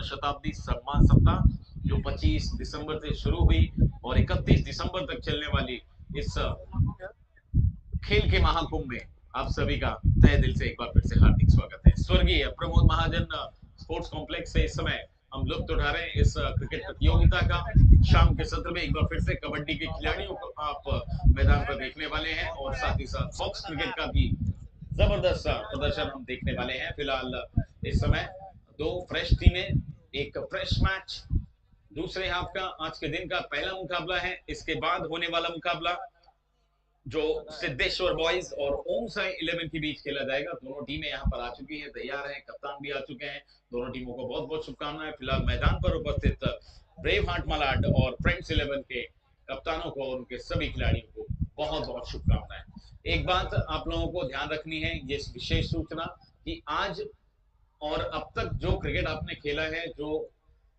शताब्दी सम्मान सप्ताह जो 25 दिसंबर से शुरू हुई और 31 दिसंबर तक चलने वाली इस खेल के महाकुंभ में आप सभी का तहे दिल से एक बार फिर से हार्दिक स्वागत है। स्वर्गीय प्रमोद महाजन स्पोर्ट्स कॉम्प्लेक्स से इस समय हम लुत्फ उठा रहे हैं इस क्रिकेट प्रतियोगिता का। शाम के सत्र में एक बार फिर से कबड्डी के खिलाड़ियों को आप मैदान पर देखने वाले हैं और साथ ही साथ फॉक्स क्रिकेट का भी जबरदस्त प्रदर्शन हम देखने वाले हैं। फिलहाल इस समय दो फ्रेश टीमें, एक फ्रेश मैच, दूसरे हाफ का आज के दिन का पहला मुकाबला है। इसके बाद होने वाला मुकाबला जो सिद्धेश्वर बॉयज और ओम साई 11 के बीच खेला जाएगा। दोनों टीमें यहाँ पर आ चुकी हैं, तैयार हैं, कप्तान भी आ चुके हैं। दोनों टीमों को बहुत बहुत शुभकामनाएं। फिलहाल मैदान पर उपस्थित ब्रेव हार्ट मलाड और फ्रेंड्स 11 के कप्तानों को और उनके सभी खिलाड़ियों को बहुत बहुत शुभकामनाएं। एक बात आप लोगों को ध्यान रखनी है, ये विशेष सूचना कि आज और अब तक जो क्रिकेट आपने खेला है, जो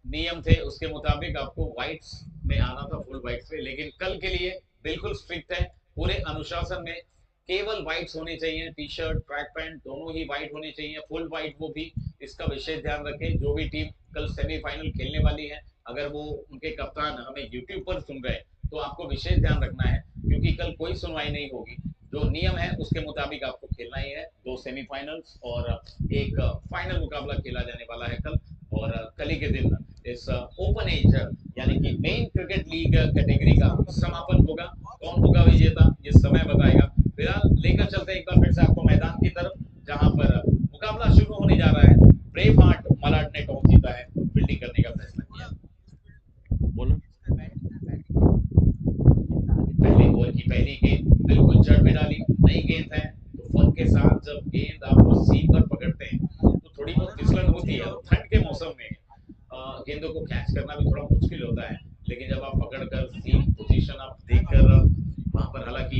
नियम थे उसके मुताबिक आपको व्हाइट्स में आना था, फुल व्हाइट्स में, लेकिन कल के लिए बिल्कुल स्ट्रिक्ट है। पूरे अनुशासन में केवल व्हाइट्स होने चाहिए, टी शर्ट ट्रैक पैंट दोनों ही व्हाइट होने चाहिए, फुल व्हाइट वो भी। इसका विशेष ध्यान रखें। जो भी टीम कल सेमीफाइनल खेलने वाली है, अगर वो उनके कप्तान हमें यूट्यूब पर सुन रहे हैं तो आपको विशेष ध्यान रखना है, क्योंकि कल कोई सुनवाई नहीं होगी। जो नियम है उसके मुताबिक आपको खेलना ही है। दो सेमीफाइनल्स और एक फाइनल मुकाबला खेला जाने वाला है कल। और कल ही के दिन इस ओपन एज यानी कि मेन क्रिकेट लीग कैटेगरी का समापन होगा। कौन होगा विजेता ये समय बताएगा। फिलहाल लेकर चलते हैं एक बार फिर से आपको मैदान की तरफ, जहां पर मुकाबला शुरू होने जा रहा है। ब्रेव हार्ट मलाड ने टॉस जीता है, फील्डिंग करने का फैसला किया। बोलो। पहले ओवर की पहली गेंद बिल्कुल जड़ में डाली, नई गेंद है तो फन के साथ जब गेंद आपको सीम पर पकड़ते हैं तो थोड़ी बहुत फिसलन होती है। और ठंड के मौसम में गेंदों को कैच करना भी थोड़ा मुश्किल होता है, लेकिन जब आप पकड़कर सीम पोजीशन आप देखकर वहां पर, हालांकि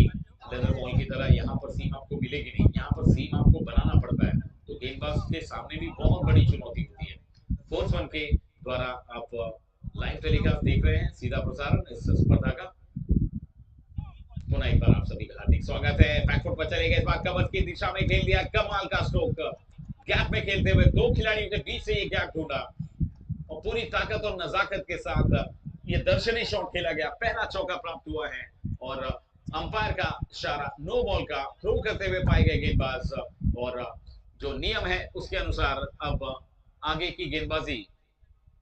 लेदर बॉल की तरह यहाँ पर सीम आपको मिलेगी नहीं, यहाँ पर सीम आपको बनाना पड़ता है, तो गेंदबाज के सामने भी बहुत बड़ी चुनौती होती है। फोर्स वन के द्वारा आप लाइव टेलीकास्ट देख रहे हैं, सीधा प्रसारण इस स्पर्धा का। पुनः एक बार आप सभी का हार्दिक स्वागत है। बैकफुट पर चले गए, इस बार कवर की दिशा में खेल दिया, कमाल का स्ट्रोक। गैप में खेलते हुए दो खिलाड़ियों के बीच से ये गैप ढूंढा और पूरी ताकत और नजाकत के साथ ये दर्शनीय शॉट खेला गया। पहला चौका प्राप्त हुआ है और अंपायर का इशारा नो बॉल का थ्रो करते हुए पाए गए गेंदबाज। और जो नियम है उसके अनुसार अब आगे की गेंदबाजी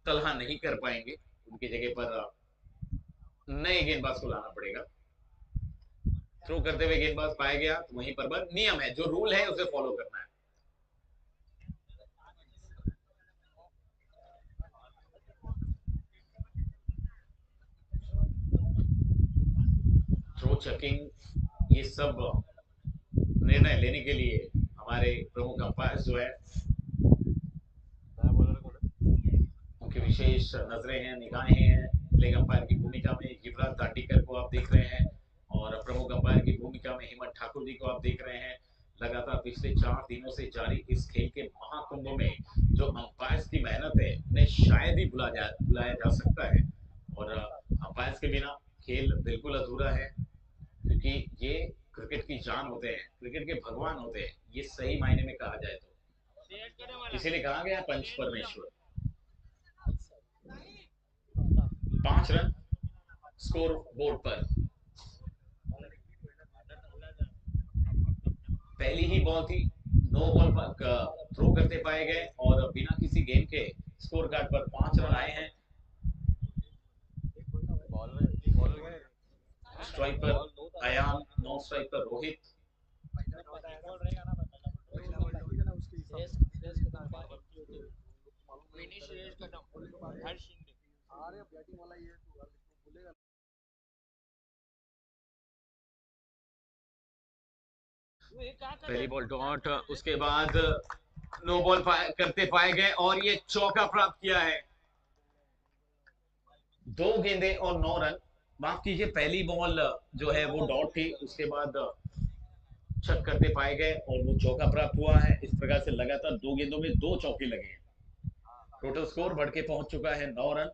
तलहा नहीं कर पाएंगे, उनकी जगह पर नए गेंदबाज को लाना पड़ेगा। थ्रो करते हुए गेंदबाज पाया गया तो वहीं पर नियम है, जो रूल है उसे फॉलो करना है। थ्रो चेकिंग ये सब निर्णय लेने के लिए हमारे प्रमुख अंपायर जो है उनकी विशेष नजरें हैं, निगाहें हैं। प्लेइंग अंपायर की भूमिका में युवराज दाटीकर को आप देख रहे हैं और प्रमुख अंपायर की भूमिका में हेमंत ठाकुर जी को आप देख रहे हैं। लगातार पिछले 4 दिनों से जारी इस खेल के महाकुंभ में जो अंपायर्स की मेहनत है उन्हें शायद ही बुलाया जा सकता है। और अंपायर्स के बिना खेल बिल्कुल अधूरा है, क्योंकि ये क्रिकेट की जान होते हैं, क्रिकेट के भगवान होते हैं, ये सही मायने में कहा जाए तो। इसीलिए कहा गया पंच परमेश्वर। 5 रन स्कोर बोर्ड पर। पहली ही बॉल थी, नो बॉल पर थ्रो करते पाए गए और बिना किसी गेम के स्कोर कार्ड पर 5 रन आए हैं। स्ट्राइक पर अयान, नॉन स्ट्राइक पर रोहित। पहली बॉल डॉट, उसके बाद नो बॉल करते पाए गए और ये चौका प्राप्त किया है। 2 गेंदे और 9 रन। माफ कीजिए, पहली बॉल जो है वो डॉट थी, उसके बाद छक करते पाए गए और वो चौका प्राप्त हुआ है। इस प्रकार से लगातार 2 गेंदों में 2 चौके लगे हैं। टोटल स्कोर बढ़ के पहुंच चुका है 9 रन।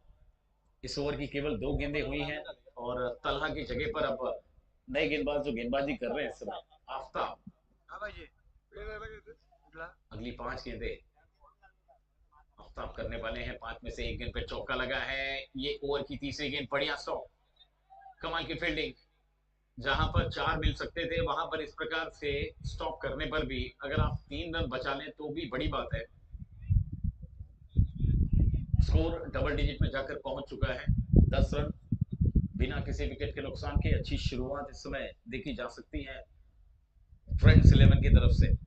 इस ओवर की केवल 2 गेंदें हुई हैं और तलहा की जगह पर अब नए गेंदबाज जो गेंदबाजी कर रहे हैं इस समय, आफ्ताब। अगली 5 गेंदें स्टॉप करने वाले हैं। 5 में से एक गेंद पे चौका लगा है। ये ओवर की तीसरी गेंद, बढ़िया स्टॉप, कमाल की फील्डिंग। जहां पर 4 मिल सकते थे वहां पर इस प्रकार से स्टॉप करने पर भी अगर आप 3 रन बचा लें तो भी बड़ी बात है। स्कोर डबल डिजिट में जाकर पहुंच चुका है। 10 रन बिना किसी विकेट के नुकसान के। अच्छी शुरुआत इस समय देखी जा सकती है फ्रेंड्स 11 की तरफ से।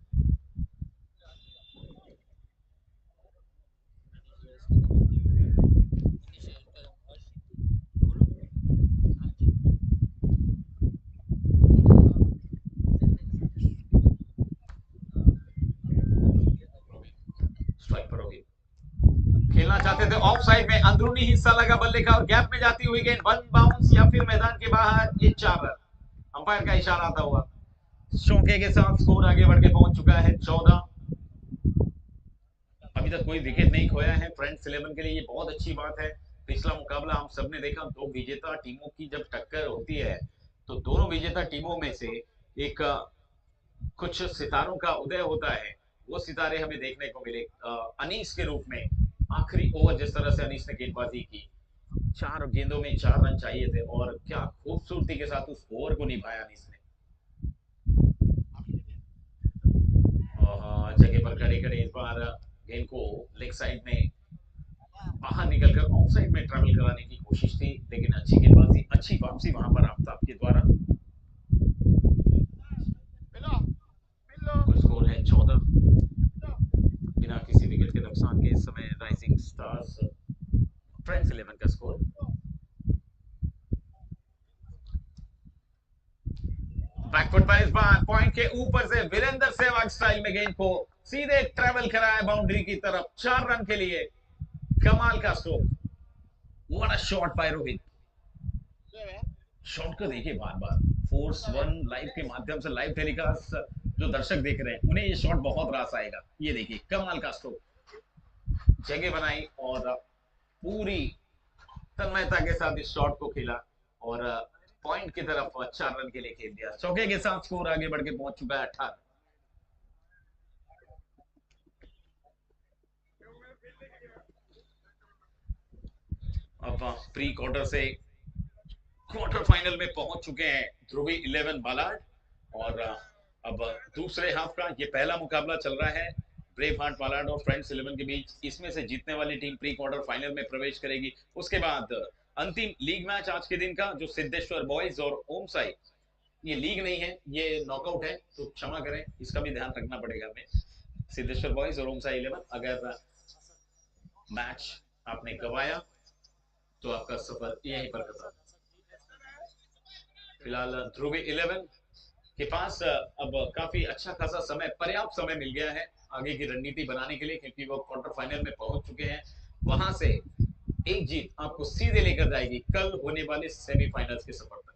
स्ट्राइक पर होगी, खेलना चाहते थे ऑफ साइड में, अंदरूनी हिस्सा लगा बल्ले का और गैप में जाती हुई गेंद वन बाउंस या फिर मैदान के बाहर। ये 4 रन, अंपायर का इशारा आता हुआ। चौके के साथ स्कोर आगे बढ़ के पहुंच चुका है 14। अभी तक कोई विकेट नहीं खोया है फ्रेंड्स 11 के लिए, ये बहुत अच्छी बात है। पिछला मुकाबला हम सबने देखा, दो विजेता टीमों की जब टक्कर होती है तो दोनों विजेता टीमों में से एक कुछ सितारों का उदय होता है। वो सितारे हमें देखने को मिले अनीस के रूप में। आखिरी ओवर जिस तरह से अनीस ने गेंदबाजी की, 4 गेंदों में 4 रन चाहिए थे और क्या खूबसूरती के साथ उस ओवर को निभाया अनीस ने। जगह पर खड़े खड़े इस बार गेंद को लेग साइड में बाहर निकलकर ऑफ साइड में ट्रेवल कराने की कोशिश थी, लेकिन अच्छी गेंदबाजी, अच्छी वापसी वहां पर आफ्ताब के द्वारा। कुल स्कोर है 14 बिना किसी विकेट के नुकसान के इस समय राइजिंग स्टार्स फ्रेंड्स 11 का स्कोर। बैकफुट पर इस बार पॉइंट के ऊपर से वीरेंद्र सहवाग स्टाइल में गेंद को सीधे ट्रेवल कराया बाउंड्री की तरफ 4 रन के लिए। कमाल का stroke, what a shot bye Rohit. Shot को देखिए बार बार, फोर्स वन लाइव के माध्यम से, लाइव टेलीकास्ट जो दर्शक देख रहे हैं उन्हें ये शॉट बहुत रास आएगा। ये देखिए कमाल का स्ट्रोक, जगह बनाई और पूरी तन्मयता के साथ इस शॉट को खेला और पॉइंट की तरफ 4 रन के लिए खेल दिया। चौके के साथ स्कोर आगे बढ़ के पहुंच चुका है 18। अब प्री क्वार्टर से क्वार्टर फाइनल में पहुंच चुके हैं ध्रुवी 11 बालाड और अब दूसरे हाफ का ये पहला मुकाबला चल रहा है ब्रेव हार्ट बालाड और फ्रेंड्स 11 के बीच। इसमें से जीतने वाली टीम प्री क्वार्टर फाइनल में प्रवेश करेगी। उसके बाद अंतिम लीग मैच आज के दिन का, जो सिद्धेश्वर बॉयज और ओम साई, ये लीग नहीं है, ये नॉकआउट है, तो क्षमा करें, इसका भी ध्यान रखना पड़ेगा हमें। सिद्धेश्वर बॉयज और ओम साई 11, अगर मैच आपने गवाया तो आपका सफर यहीं पर खत्म। फिलहाल ध्रुवी 11 के पास अब काफी अच्छा खासा समय, पर्याप्त समय मिल गया है आगे की रणनीति बनाने के लिए, क्योंकि वो क्वार्टर फाइनल में पहुंच चुके हैं। वहां से एक जीत आपको सीधे लेकर जाएगी कल होने वाले सेमीफाइनल्स के सफर तक।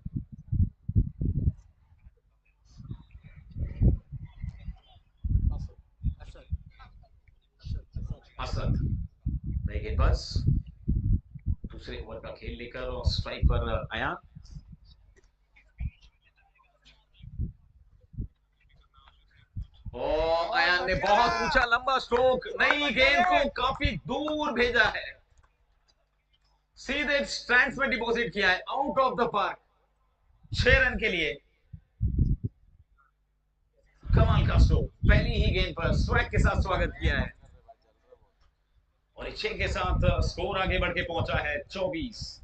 असद नए गेंदबाज दूसरे ओवर का खेल लेकर और स्ट्राइक पर आया। और अयान ने बहुत ऊंचा लंबा स्ट्रोक, नई गेंद को काफी दूर भेजा है, सीधे स्टैंड्स में डिपॉजिट किया है, out of the park, 6 run के लिए। कमाल का स्ट्रोक, पहली ही गेंद पर स्वैग के साथ स्वागत किया है और 6 के साथ स्कोर आगे बढ़ के पहुंचा है 24।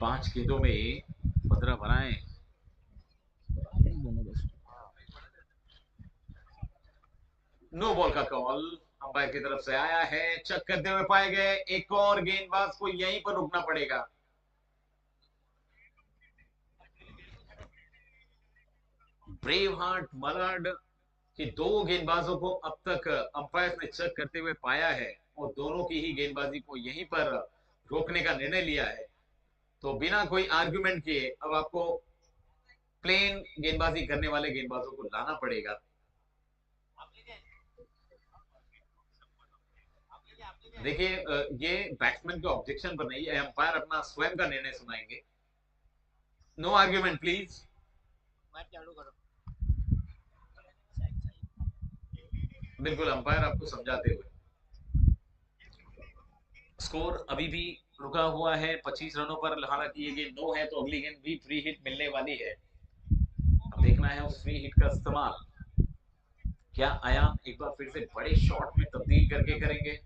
पांच गेंदों में 15 बनाए। नो बॉल का कॉल अंपायर की तरफ से आया है। चेक करते हुए पाए गए, एक और गेंदबाज को यहीं पर रुकना पड़ेगा। ब्रेव हार्ट मलाड कि 2 गेंदबाजों को अब तक अंपायर ने चेक करते हुए पाया है और दोनों की ही गेंदबाजी को यहीं पर रोकने का निर्णय लिया है। तो बिना कोई आर्गुमेंट किए अब आपको प्लेन गेंदबाजी करने वाले गेंदबाजों को लाना पड़ेगा। देखिए ये बैट्समैन के ऑब्जेक्शन पर नहीं है, अंपायर अपना स्वयं का निर्णय सुनाएंगे। No argument please. बिल्कुल अंपायर आपको समझाते हुए। स्कोर अभी भी रुका हुआ है 25 रनों पर, हालांकि ये गेंद नो है तो अगली गेंद भी फ्री हिट मिलने वाली है। अब देखना है उस फ्री हिट का इस्तेमाल क्या अयान एक बार फिर से बड़े शॉट में तब्दील करके करेंगे,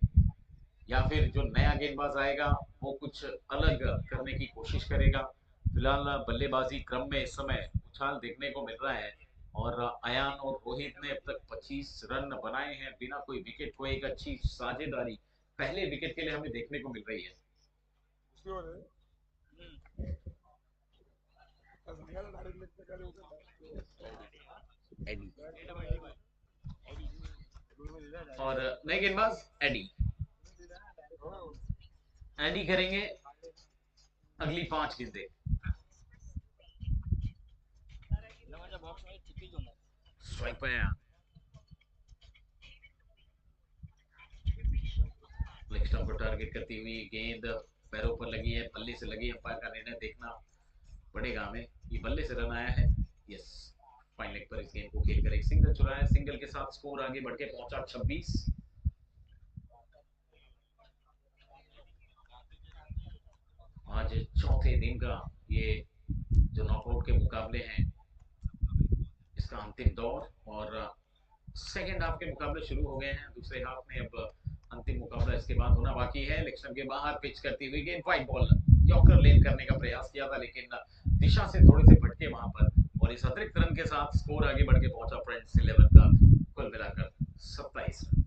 या फिर जो नया गेंदबाज आएगा वो कुछ अलग करने की कोशिश करेगा। फिलहाल बल्लेबाजी क्रम में इस समय उछाल देखने को मिल रहा है और अयान और रोहित ने अब तक 25 रन बनाए हैं बिना कोई विकेट को। एक अच्छी साझेदारी पहले विकेट के लिए हमें देखने को मिल रही है। और नए गेंदबाज एडी, एडी करेंगे अगली 5 गेंदें। स्ट्राइक पे आया, लेग स्टंप को टारगेट करती हुई गेंद पैरों पर लगी है, बल्ले से लगी। अंपायर का निर्णय देखना पड़ेगा हमें, ये बल्ले से रन आया है। यस, फाइन लेग पर इस गेंद को खेल कर एक सिंगल चुराया, सिंगल के साथ स्कोर आगे बढ़ के पहुंचा 26। आज चौथे दिन का ये जो नॉकआउट के मुकाबले हैं इसका अंतिम दौर, और सेकेंड हाफ के मुकाबले शुरू हो गए हैं। दूसरे हाफ में अब अंतिम मुकाबला इसके बाद होना बाकी है। इलेक्शन के बाहर पिच करती हुई गेंद, वाइड बॉल, यॉर्कर लेन करने का प्रयास किया था लेकिन दिशा से थोड़े से भटके वहां पर, और इस अतिरिक्त रन के साथ स्कोर आगे बढ़ के पहुंचा फ्रेंड्स 11 का कुल मिलाकर 27 रन।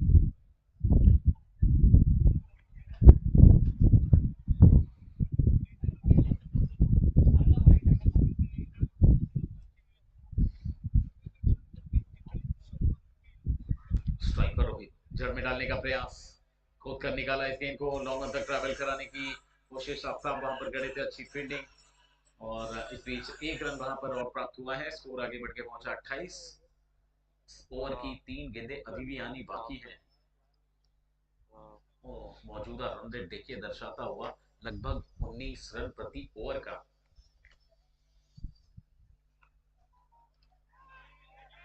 स्ट्राइक पर रोहित, जड़ में डालने का प्रयास, खोद कर निकाला इस गेंद को, लॉन्ग तक ट्रैवल कराने की कोशिश। साफ वहां पर गड़े थे, अच्छी फील्डिंग, और इस बीच एक रन वहां पर और प्राप्त हुआ है। स्कोर आगे बढ़ के पहुंचा 28। ओवर की 3 गेंदें अभी भी आनी बाकी है। मौजूदा रन रेट देखिए दर्शाता हुआ लगभग 19 रन प्रति ओवर का।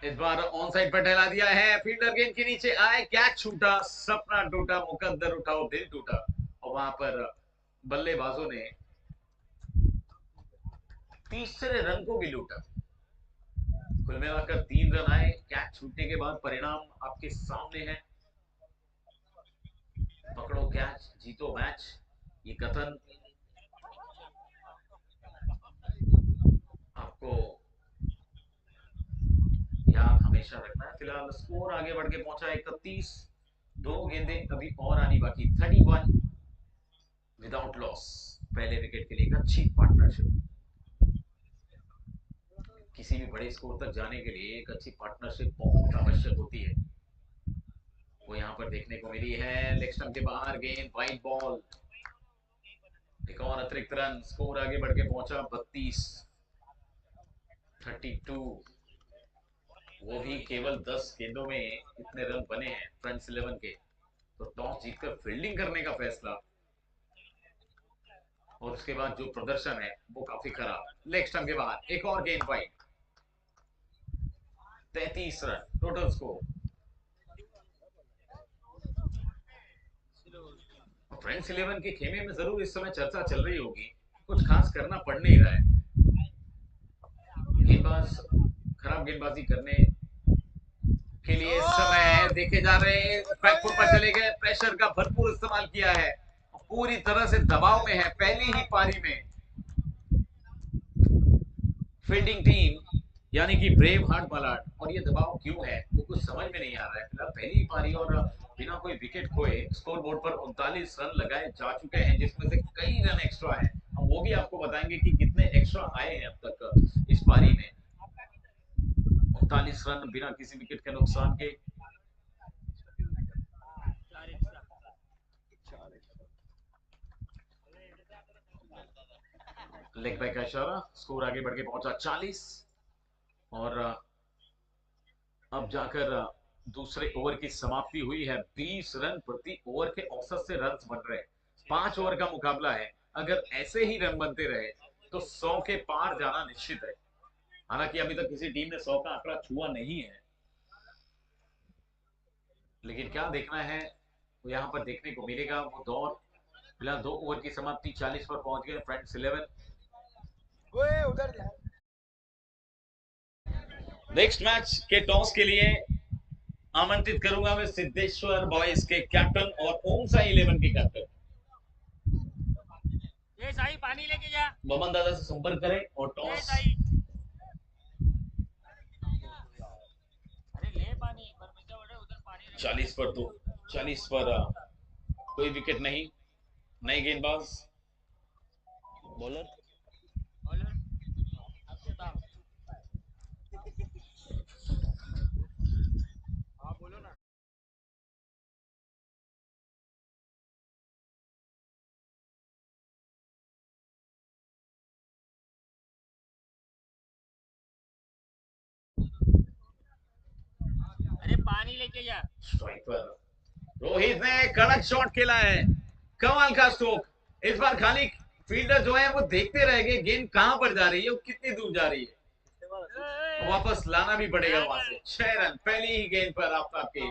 इस बार ऑन साइड पर टहला दिया है, फील्डर गेंद के नीचे आए, कैच छूटा, सपना टूटा, मुकद्दर उठाओ दिल टूटा, और वहां पर बल्लेबाजों ने तीसरे रन को भी लूटा। कुल मिलाकर 3 रन आए, कैच छूटने के बाद परिणाम आपके सामने है। पकड़ो कैच जीतो मैच, ये कथन आपको याद हमेशा रखना है। फिलहाल स्कोर आगे बढ़ के पहुंचा 31, 2 गेंदें अभी और आनी बाकी। 31 विदाउट लॉस, पहले विकेट के लिए एक अच्छी पार्टनरशिप। किसी भी बड़े स्कोर तक जाने के लिए एक अच्छी पार्टनरशिप बहुत आवश्यक होती है, वो यहाँ पर देखने को मिली है। लेग स्टंप के बाहर गेंद, वाइड बॉल, एक और अतिरिक्त रन, स्कोर आगे बढ़ के पहुंचा 32, 32। वो भी केवल 10 गेंदों में इतने रन बने हैं फ्रंट्स 11 के, तो टॉस जीतकर फील्डिंग करने का फैसला और उसके बाद जो प्रदर्शन है वो काफी खराब। लेग स्टंप के बाहर एक और गेंद, wide, 33 run total score. Friends 11 के खेमे में जरूर इस समय चर्चा चल रही होगी, कुछ खास करना पड़ नहीं रहा है। गेंदबाज खराब गेंदबाजी करने के लिए इस समय देखे जा रहे हैं, बैकफुट पर चले गए, प्रेशर का भरपूर इस्तेमाल किया है, पूरी तरह से दबाव में है पहली ही पारी में फील्डिंग टीम, यानी कि ब्रेव हार्ट मलाड। और ये दबाव क्यों है वो कुछ समझ में नहीं आ रहा है। फिलहाल पहली पारी और बिना कोई विकेट खोए स्कोर बोर्ड पर 39 रन लगाए जा चुके हैं, जिसमें से कई रन एक्स्ट्रा है। हम वो भी आपको बताएंगे कि कितने एक्स्ट्रा आए हैं अब तक इस पारी में। 39 रन बिना किसी विकेट के नुकसान के। लेग बाय का इशारा, स्कोर आगे बढ़ के पहुंचा 40, और अब जाकर दूसरे ओवर की समाप्ति हुई है। 20 रन प्रति ओवर के औसत से रन बन रहे हैं, 5 ओवर का मुकाबला है। अगर ऐसे ही रन बनते रहे तो 100 के पार जाना निश्चित है। हालांकि अभी तक किसी टीम ने 100 का आंकड़ा छुआ नहीं है। लेकिन क्या देखना है तो यहाँ पर देखने को मिलेगा वो दौर। फिलहाल 2 ओवर की समाप्ति 40 पर पहुंच गए फ्रेंड्स 11। नेक्स्ट मैच के टॉस के लिए आमंत्रित करूंगा मैं सिद्धेश्वर बॉयज के कैप्टन और ओम साई 11 के कैप्टन। ये साई पानी लेके जा। बमन दादा से संपर्क करें और टॉस। अरे ले पानी पर मैं क्या बोल रहा हूँ, उधर पानी 40 पर 2, 40 पर कोई विकेट नहीं। नए गेंदबाज बॉलर हाँ बोलो ना। अरे पानी लेके जा। स्ट्राइक पर रोहित ने कड़क शॉट खेला है। कमाल का स्ट्रोक। इस बार खाली फील्डर जो है वो देखते रह गए गेंद कहां पर जा रही है, वो कितनी दूर जा रही है। वापस लाना भी पड़ेगा वहां से। 6 रन पहली ही गेंद पर आफ्ताब के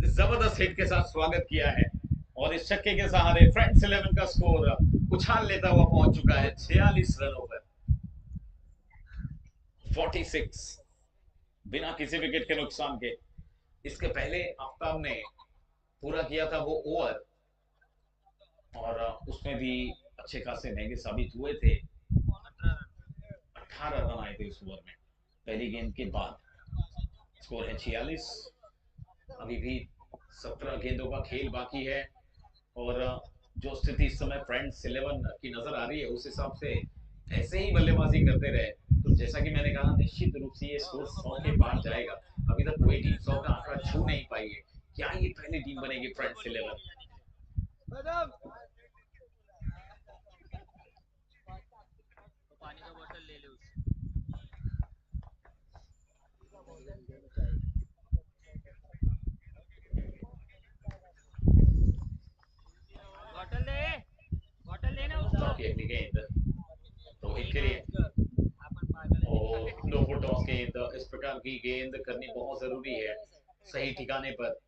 जबरदस्त हिट के साथ स्वागत किया है और इस छक्के के सहारे फ्रेंड्स 11 का स्कोर उछाल लेता हुआ पहुंच चुका है 46 रनों पर। 46 बिना किसी विकेट के नुकसान के। इसके पहले आफ्ताब ने पूरा किया था वो ओवर और उसमें भी अच्छे खासे महंगे साबित हुए थे। 18 रन आए थे इस ओवर में पहली गेंद के बाद। स्कोर है 46। अभी भी 17 गेंदों का खेल बाकी है और जो स्थिति इस समय फ्रेंड्स 11 की नजर आ रही है उस हिसाब से ऐसे ही बल्लेबाजी करते रहे तो जैसा कि मैंने कहा निश्चित रूप से ये स्कोर 100 के पार जाएगा। अभी तक कोई टीम 100 का आंकड़ा छू नहीं पाई है। क्या ये पहली टीम बनेगी फ्रेंड्स 11? पानी का बोतल ले ले उससे। बोतल दे, बोतल लेना उसको। अगली गेंद रोहित के लिए और नो फुट टॉस गेंद। इस प्रकार की गेंद करनी बहुत जरूरी है सही ठिकाने पर।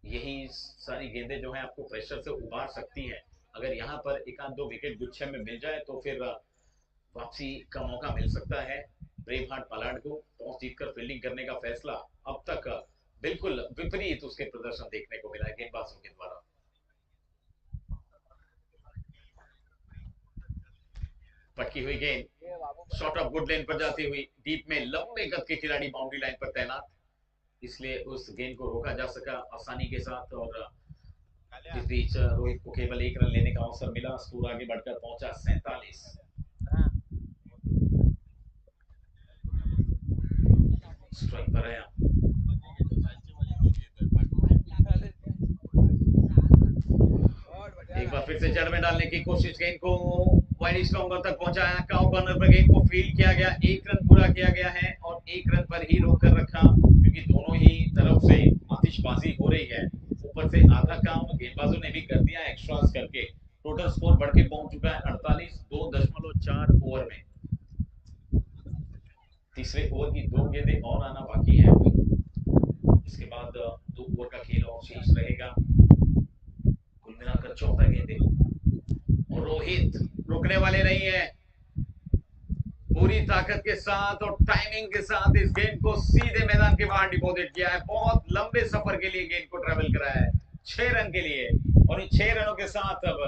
यही सारी गेंदें जो है आपको प्रेशर से उबार सकती हैं। अगर यहाँ पर एक आध दो विकेट गुच्छे में मिल जाए तो फिर वापसी का मौका मिल सकता है ब्रेव हार्ट पलाड को। टॉस जीतकर फील्डिंग करने का फैसला अब तक बिल्कुल विपरीत उसके प्रदर्शन देखने को मिला है गेंदबाजों के द्वारा। पटकी हुई गेंद शॉर्ट ऑफ गुड लेन पर जाती हुई डीप में लंबे कद के खिलाड़ी बाउंड्री लाइन पर तैनात, इसलिए उस गेंद को रोका जा सका आसानी के साथ। और इस बीच रोहित को केवल 1 रन लेने का अवसर मिला। स्कोर आगे बढ़कर पहुंचा 47। स्ट्राइक पर आया। एक बार फिर से जड़ में डालने की कोशिश, गेंद को वाइड स्टॉम्पर तक पहुंचाया। काउ कॉर्नर पर गेंद को फील्ड किया गया। 1 रन पूरा किया गया है और 1 रन पर ही रोक कर रखा क्योंकि दोनों ही तरफ से आतिशबाजी हो रही है। ऊपर से आधा काम गेंदबाजों ने भी कर दिया एक्स्ट्रास करके। टोटल स्कोर बढ़ के पहुंच चुका है 48 2.4 ओवर में। तीसरे ओवर की 2 गेंदें और आना बाकी है। इसके बाद 2 ओवर का खेल और शेष रहेगा। कुल मिलाकर 14 गेंदें और रोहित रुकने वाले नहीं है। पूरी ताकत के साथ और टाइमिंग के साथ इस गेंद को सीधे मैदान के बाहर डिपॉजिट किया है। बहुत लंबे सफर के लिए गेंद को ट्रेवल कराया है 6 रन के लिए और इन 6 रनों के साथ अब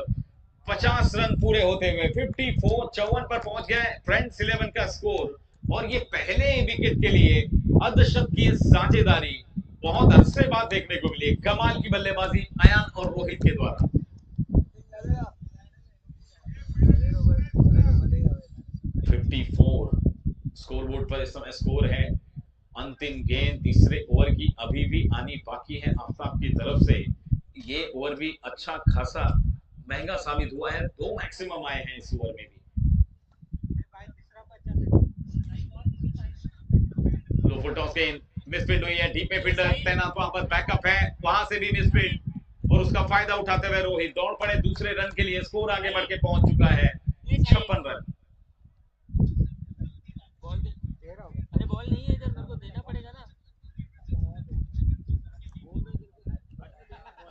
50 रन पूरे होते हुए 54 पर पहुंच गए फ्रेंड्स 11 का स्कोर। और ये पहले विकेट के लिए अर्धशत की साझेदारी बहुत अरसे बाद देखने को मिली। कमाल की बल्लेबाजी अयान और रोहित के द्वारा। 54 स्कोरबोर्ड पर इस समय स्कोर है। अंतिम गेंद तीसरे ओवर की अभी भी आनी बाकी है आफ्ताब की तरफ से। ये ओवर भी अच्छा खासा महंगा साबित हुआ है। 2 मैक्सिमम आए हैं इस ओवर में भी। लो फुल टॉस गेंद मिसफील्ड हुई है। डीप में फील्डर तैनात वहां पर बैकअप है, वहां से भी मिसफील्ड और उसका फायदा उठाते हुए रोहित दौड़ पड़े दूसरे रन के लिए। स्कोर आगे बढ़ के पहुंच चुका है 56 रन। अरे बॉल नहीं है इधर, मेरे को देना पड़ेगा ना।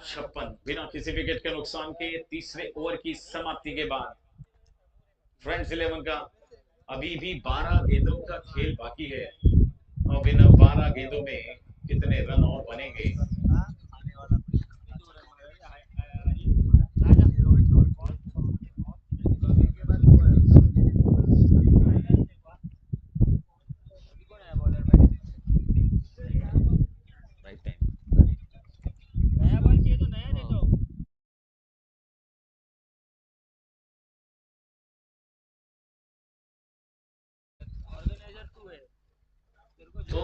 56 बिना किसी विकेट के नुकसान के तीसरे ओवर की समाप्ति के बाद फ्रेंड्स 11 का अभी भी 12 गेंदों का खेल बाकी है और इन 12 गेंदों में कितने रन और बनेंगे। राइट टाइम नया बॉल चाहिए तो नया दे दो। ऑर्गेनाइजर तू है, तेरे को तो जो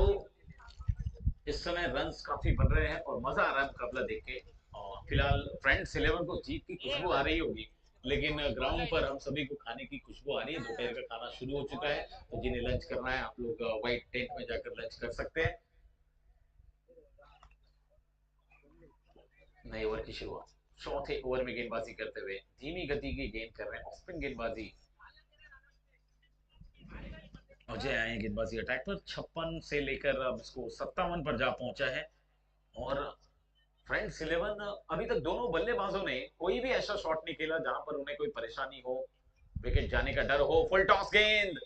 इस समय रन्स काफी बन रहे हैं और मजा आ रहा है मुकाबला देख के। और फिलहाल फ्रेंड्स 11 को जीत की खुशबू आ रही होगी, लेकिन ग्राउंड पर हम सभी को खाने की खुशबू आ रही है। दोपहर का खाना शुरू हो चुका है, तो जिन्हें लंच करना है आप लोग व्हाइट टेंट में जाकर लंच कर सकते हैं। नए ओवर की शुरुआत चौथे ओवर में गेंदबाजी करते हुए धीमी गति की गेंद कर रहे हैं, ऑफ स्पिन गेंदबाजी। अजय आए हैं गेंदबाजी अटैक पर, 56 से लेकर अब स्कोर 57 पर जा पहुंचा है। और फ्रेंड्स 11 अभी तक दोनों बल्लेबाजों ने कोई भी ऐसा शॉट नहीं खेला जहां पर उन्हें कोई परेशानी हो, विकेट जाने का डर हो। फुल टॉस गेंद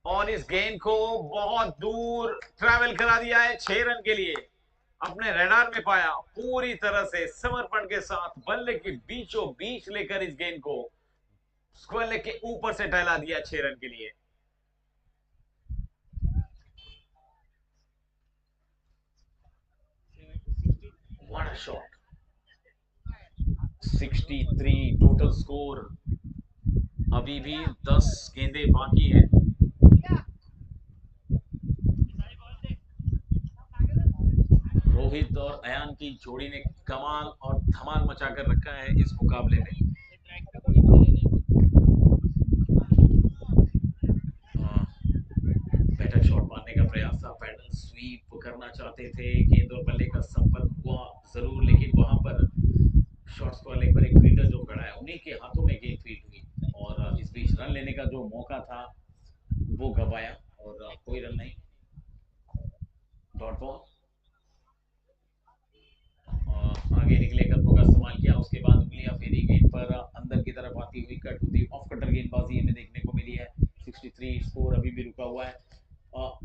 और इस गेंद को बहुत दूर ट्रैवल करा दिया है 6 रन के लिए। अपने रडार में पाया, पूरी तरह से समर्पण के साथ बल्ले के बीचों बीच लेकर इस गेंद को स्क्वायर लेग के ऊपर से टहला दिया 6 रन के लिए। What a shot. 63 total score, अभी भी 10 गेंदें बाकी हैं। रोहित और अयान की जोड़ी ने कमाल और धमाल मचाकर रखा है इस मुकाबले में। ट्रैक पे कोई नहीं बैटर शॉट मारने का प्रयास था, पैडल स्वीप करना चाहते थे, गेंद और बल्ले का संपर्क हुआ जरूर, लेकिन वहां पर शॉट्स को लेग पर एक फील्डर जो खड़ा है उन्हीं के हाथों में गेंद फील्ड हुई और इस बीच रन लेने का जो मौका था वो गवाया और कोई रन नहीं। डॉट बॉल, आगे निकले कदमों का इस्तेमाल किया, उसके बाद उंगलियां फेरी, गेंद पर अंदर की तरफ आती हुई कट होती ऑफ कटर गेंदबाजी हमें देखने को मिली है। 63 स्कोर अभी भी रुका हुआ है।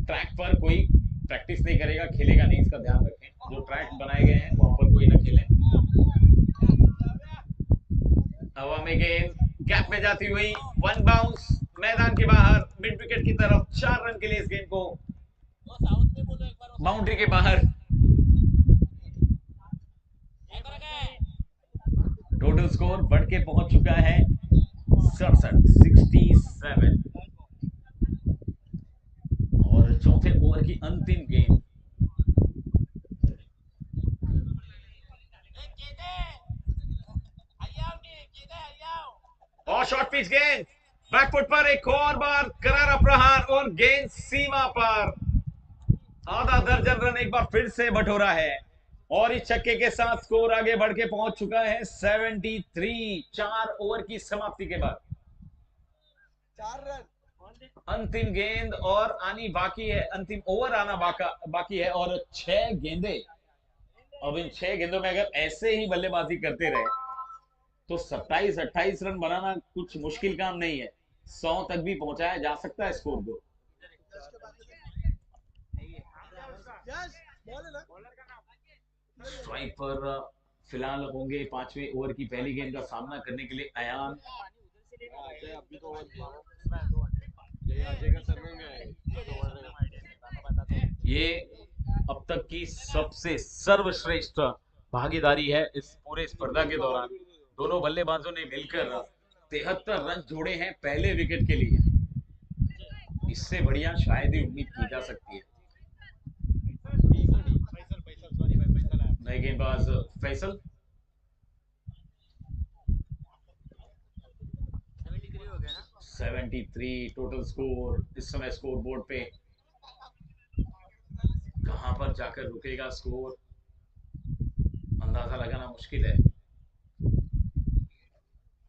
ट्रैक पर कोई प्रैक्टिस नहीं करेगा, खेलेगा नहीं, इसका ध्यान रखें। जो ट्रैक बनाए गए हैं वहां पर कोई ना खेले। हवा में गेंद गैप में जाती हुई, वन बाउंस मैदान के बाहर मिड विकेट की तरफ, 4 रन के लिए इस गेंद को बाउंड्री के बाहर। टोटल स्कोर बढ़ के पहुंच चुका है 67 और चौथे ओवर की अंतिम गेंद। और शॉर्ट पिच गेंद बैकफुट पर एक और बार करारा प्रहार और गेंद सीमा पर। आधा दर्जन रन एक बार फिर से बटोरा है और इस छक्के के साथ स्कोर आगे बढ़ के पहुंच चुका है 73। 4 ओवर की समाप्ति के बाद 4 रन, अंतिम गेंद और आनी बाकी है, अंतिम ओवर आना बाकी है और 6 गेंदे। अब इन 6 गेंदों में अगर ऐसे ही बल्लेबाजी करते रहे तो 27-28 रन बनाना कुछ मुश्किल काम नहीं है। 100 तक भी पहुंचाया जा सकता है स्कोर को। यस बॉल है ना, स्ट्राइक पर फिलहाल होंगे 5वें ओवर की पहली गेंद का सामना करने के लिए अयान। अभी तो अजय का सर्वे में है ये अब तक की सबसे सर्वश्रेष्ठ भागीदारी है इस पूरे स्पर्धा के दौरान। दोनों बल्लेबाजों ने मिलकर 73 रन जोड़े हैं पहले विकेट के लिए। इससे बढ़िया शायद ही उम्मीद की जा सकती है। नए गेंदबाज फैसल, 73 टोटल स्कोर। इस समय स्कोर बोर्ड पे कहां पर जाकर रुकेगा स्कोर, अंदाजा लगाना मुश्किल है।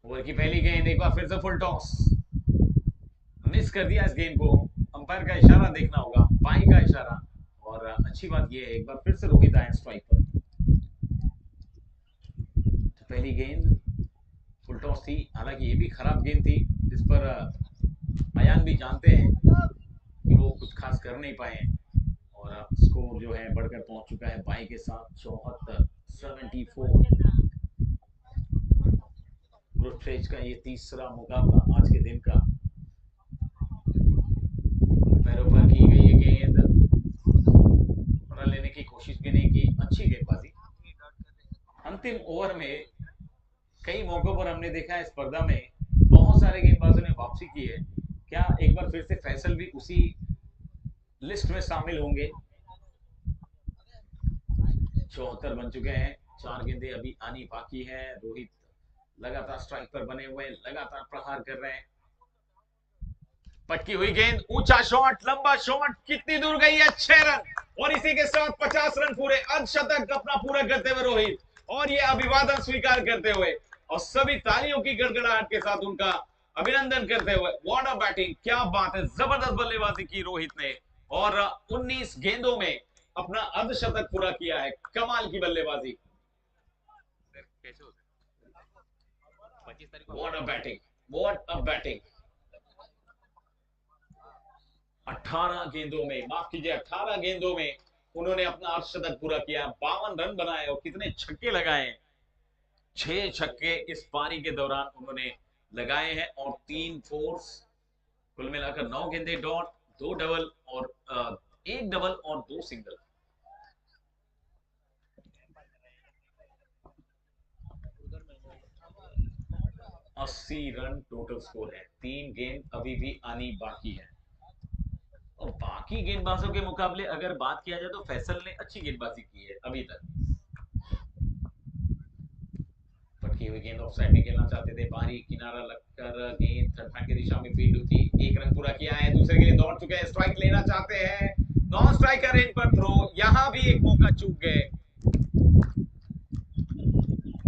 ओवर की पहली गेंद, एक बार फिर से फुल टॉस, मिस कर दिया इस गेंद को। अंपायर का इशारा देखना होगा, बाई का इशारा। और अच्छी बात यह है एक बार फिर से रोहित आए स्ट्राइक पर। पहली गेंद फुल टॉस थी, हालांकि ये भी खराब गेंद थी जिस पर अयान भी जानते हैं कि वो कुछ खास कर नहीं पाए और अब स्कोर जो है बढ़कर पहुंच चुका है 22 के साथ 74-74। ग्रुप स्टेज का ये तीसरा मुकाबला आज के दिन का। पैरों पर की गई ये गेंद, रन लेने की कोशिश भी नहीं की, अच्छी गेंदबाजी। अंतिम ओवर में कई मौकों पर हमने देखा है स्पर्धा में बहुत सारे गेंदबाजों ने वापसी की है। क्या एक बार फिर से फैसल भी उसी लिस्ट में शामिल होंगे? 74 बन चुके हैं, 4 गेंदें अभी आनी बाकी है। रोहित लगातार स्ट्राइक पर बने हुए, लगातार प्रहार कर रहे हैं। पटकी हुई गेंद, ऊंचा शॉट, लंबा शॉट, कितनी दूर गई है? 6 रन और इसी के साथ 50 रन पूरे, अर्धशतक अपना पूरा करते हुए रोहित, और ये अभिवादन स्वीकार करते हुए और सभी तालियों की गड़गड़ाहट के साथ उनका अभिनंदन करते हुए। व्हाट अ बैटिंग, क्या बात है, जबरदस्त बल्लेबाजी की रोहित ने और 19 गेंदों में अपना अर्धशतक पूरा किया है। कमाल की बल्लेबाजी। What a batting, what a batting. 18 गेंदों में, माफ कीजिए 18 गेंदों में उन्होंने अपना अर्धशतक पूरा किया, 52 रन बनाए और कितने छक्के लगाए। 6 छक्के इस पारी के दौरान उन्होंने लगाए हैं और 3 फोर्स, कुल मिलाकर 9 गेंदे डॉट, 2 डबल और 1 डबल और 2 सिंगल। उधर मैंने 80 रन टोटल स्कोर है, 3 गेंद अभी भी आनी बाकी है। और बाकी गेंदबाजों के मुकाबले अगर बात किया जाए तो फैसल ने अच्छी गेंदबाजी की है अभी तक। पटकी हुई गेंद ऑफ साइड में खेलना चाहते थे, बाहरी किनारा लगकर गेंद थर्ड मैन की दिशा में फील्ड हुई, 1 रन पूरा किया है, दूसरे के लिए दौड़ चुके हैं, स्ट्राइक लेना चाहते हैं, नॉन स्ट्राइकर रेंज पर थ्रो, यहां भी एक मौका चूक गए।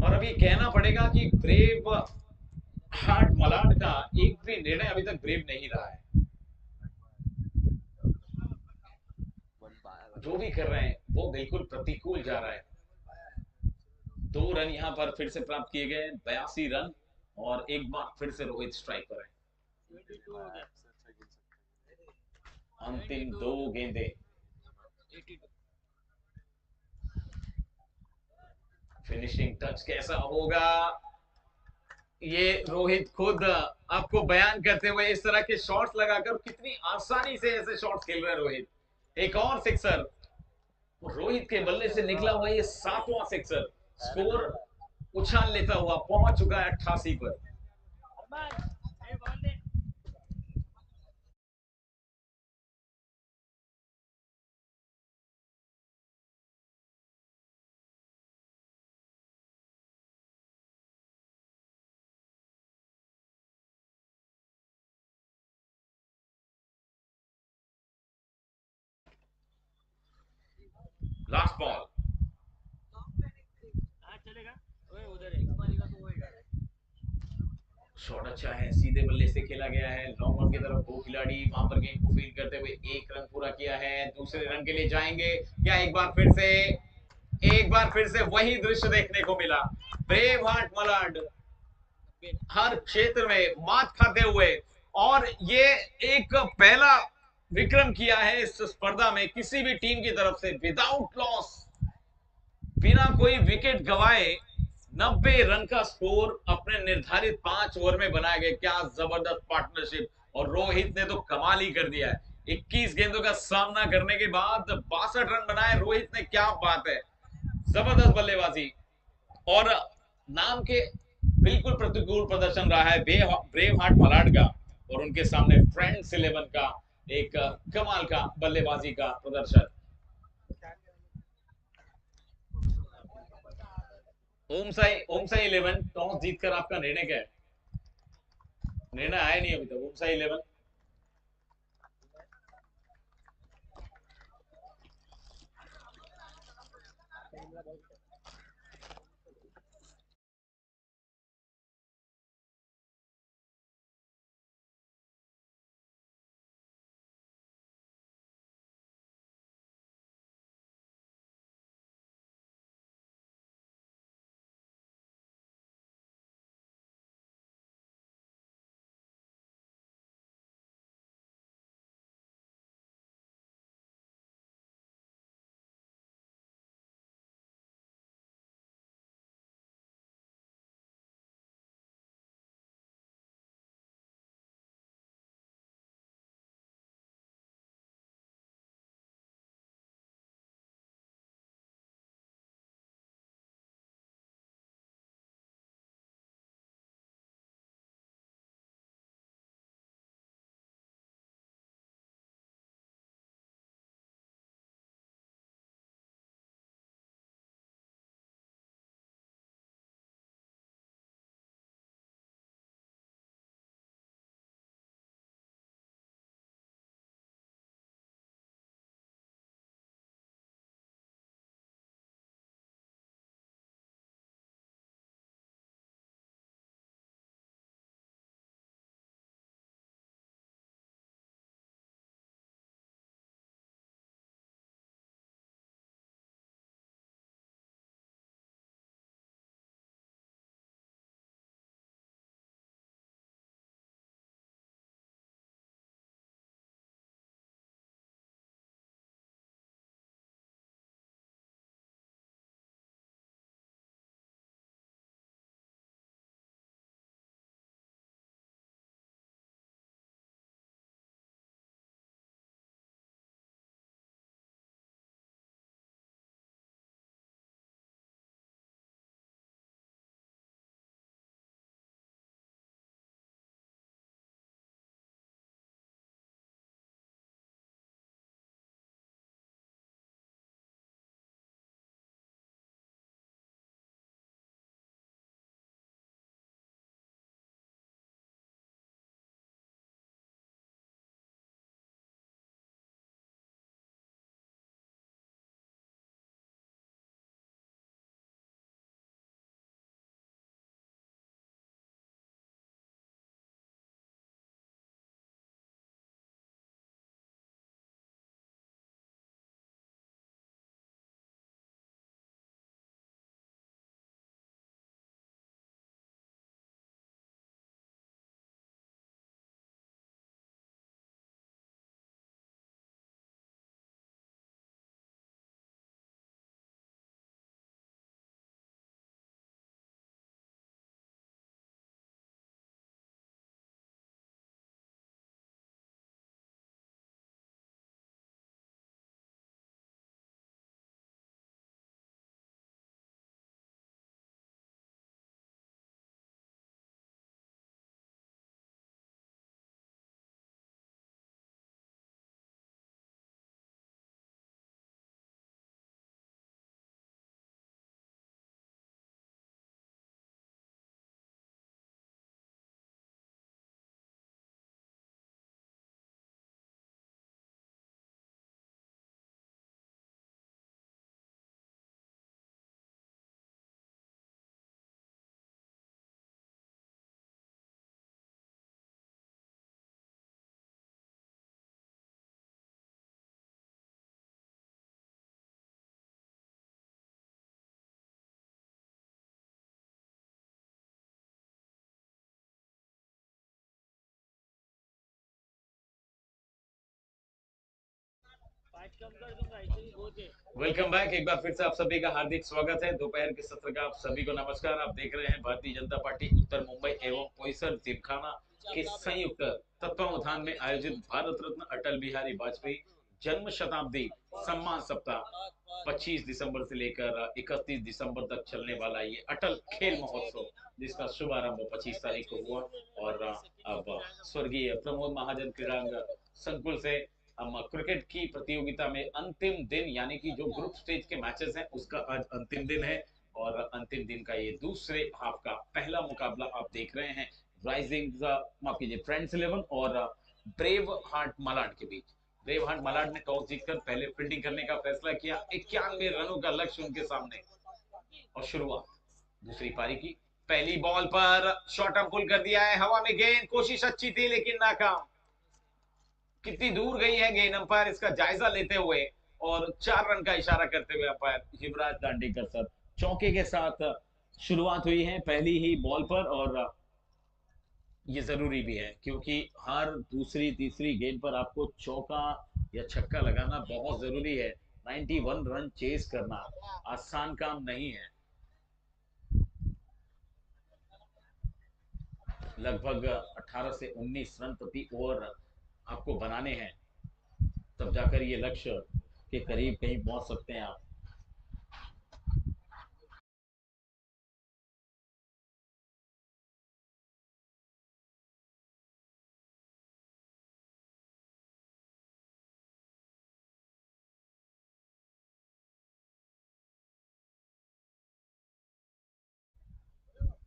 और अभी कहना पड़ेगा कि ब्रेव हार्ट मलाड का एक भी निर्णय अभी तक ब्रेव नहीं रहा है। जो भी कर रहे हैं वो बिल्कुल प्रतिकूल जा रहा है। 2 रन यहां पर फिर से प्राप्त किए गए, 82 रन और एक बार फिर से रोहित स्ट्राइक पर है। 82 हो गया, अंतिम 2 गेंदें। 82। फिनिशिंग टच कैसा होगा, ये रोहित खुद आपको बयान करते हुए, इस तरह के शॉट्स लगाकर कितनी आसानी से ऐसे शॉट्स खेल रहे हैं रोहित। एक और सिक्सर रोहित के बल्ले से निकला हुआ, ये 7वां सिक्सर, स्कोर उछाल लेता हुआ पहुंच चुका है 88 पर। अरमान, ये बॉल दे। लास्ट बॉल, हाँ चलेगा, ओए उधर है, वाली का तो होएगा। शॉट अच्छा है, सीधे बल्ले से खेला गया है, लॉन्ग ऑन की तरफ 2 खिलाड़ी वहां पर गेंद को फील्ड करते हुए 1 रन पूरा किया है, दूसरे रन के लिए जाएंगे क्या? एक बार फिर से वही दृश्य देखने को मिला। ब्रेव हार्ट मलाड हर क्षेत्र में मात खाते हुए, और ये एक पहला विक्रम किया है इस स्पर्धा में किसी भी टीम की तरफ से, विदाउट लॉस, बिना कोई विकेट गवाए 90 रन का स्कोर अपने निर्धारित 5 ओवर में बनाया गया। क्या जबरदस्त पार्टनरशिप, और रोहित ने तो कमाल ही कर दिया है। 21 गेंदों का सामना करने के बाद 62 रन बनाए रोहित ने, क्या बात है, जबरदस्त बल्लेबाजी। और नाम के बिल्कुल प्रतिकूल प्रदर्शन रहा है ब्रेव हार्ट मलाड का, और उनके सामने फ्रेंड्स 11 का एक कमाल का बल्लेबाजी का प्रदर्शन। ओम साई 11 टॉस जीतकर आपका निर्णय क्या है? निर्णय आया नहीं अभी तक। ओम साई 11 आज कम कर दूंगा, ऐसे भी बहुत है। Welcome back. एक बार फिर से आप सभी का हार्दिक स्वागत है। दोपहर के सत्र का आप सभी को नमस्कार। आप देख रहे हैं भारतीय जनता पार्टी उत्तर मुंबई एवं बोईसर जिमखाना के संयुक्त तत्वावधान में आयोजित भारत रत्न अटल बिहारी वाजपेयी जन्म शताब्दी सम्मान सप्ताह 25 दिसंबर से लेकर 31 दिसंबर तक चलने वाला ये अटल खेल महोत्सव, जिसका शुभारंभ 25 तारीख को हुआ और अब स्वर्गीय प्रमोद महाजन क्रीड़ांगण संकुल से हम क्रिकेट की प्रतियोगिता में अंतिम दिन, यानी कि जो ग्रुप स्टेज के मैचेस हैं उसका आज अंतिम दिन है। और अंतिम दिन का ये दूसरे हाफ का पहला मुकाबला आप देख रहे हैं राइजिंग, माफ कीजिए, फ्रेंड्स 11 और ब्रेव हार्ट मलाड के बीच। ब्रेव हार्ट मलाड ने टॉस जीतकर पहले फील्डिंग करने का फैसला किया। 91 रनों का लक्ष्य उनके सामने और शुरुआत दूसरी पारी की। पहली बॉल पर शॉट अप पुल कर दिया है, हवा में गेंद, कोशिश अच्छी थी लेकिन नाकाम। कितनी दूर गई है गेंद, अंपायर इसका जायजा लेते हुए और 4 रन का इशारा करते हुए अंपायर युवराज दांडेकर सर चौके के साथ शुरुआत हुई है पहली ही बॉल पर। और ये जरूरी भी है क्योंकि हर दूसरी तीसरी गेंद पर आपको चौका या छक्का लगाना बहुत जरूरी है। 91 रन चेस करना आसान काम नहीं है। लगभग 18 से 19 रन प्रति ओवर आपको बनाने हैं, तब जाकर ये लक्ष्य के करीब कहीं पहुंच सकते हैं आप।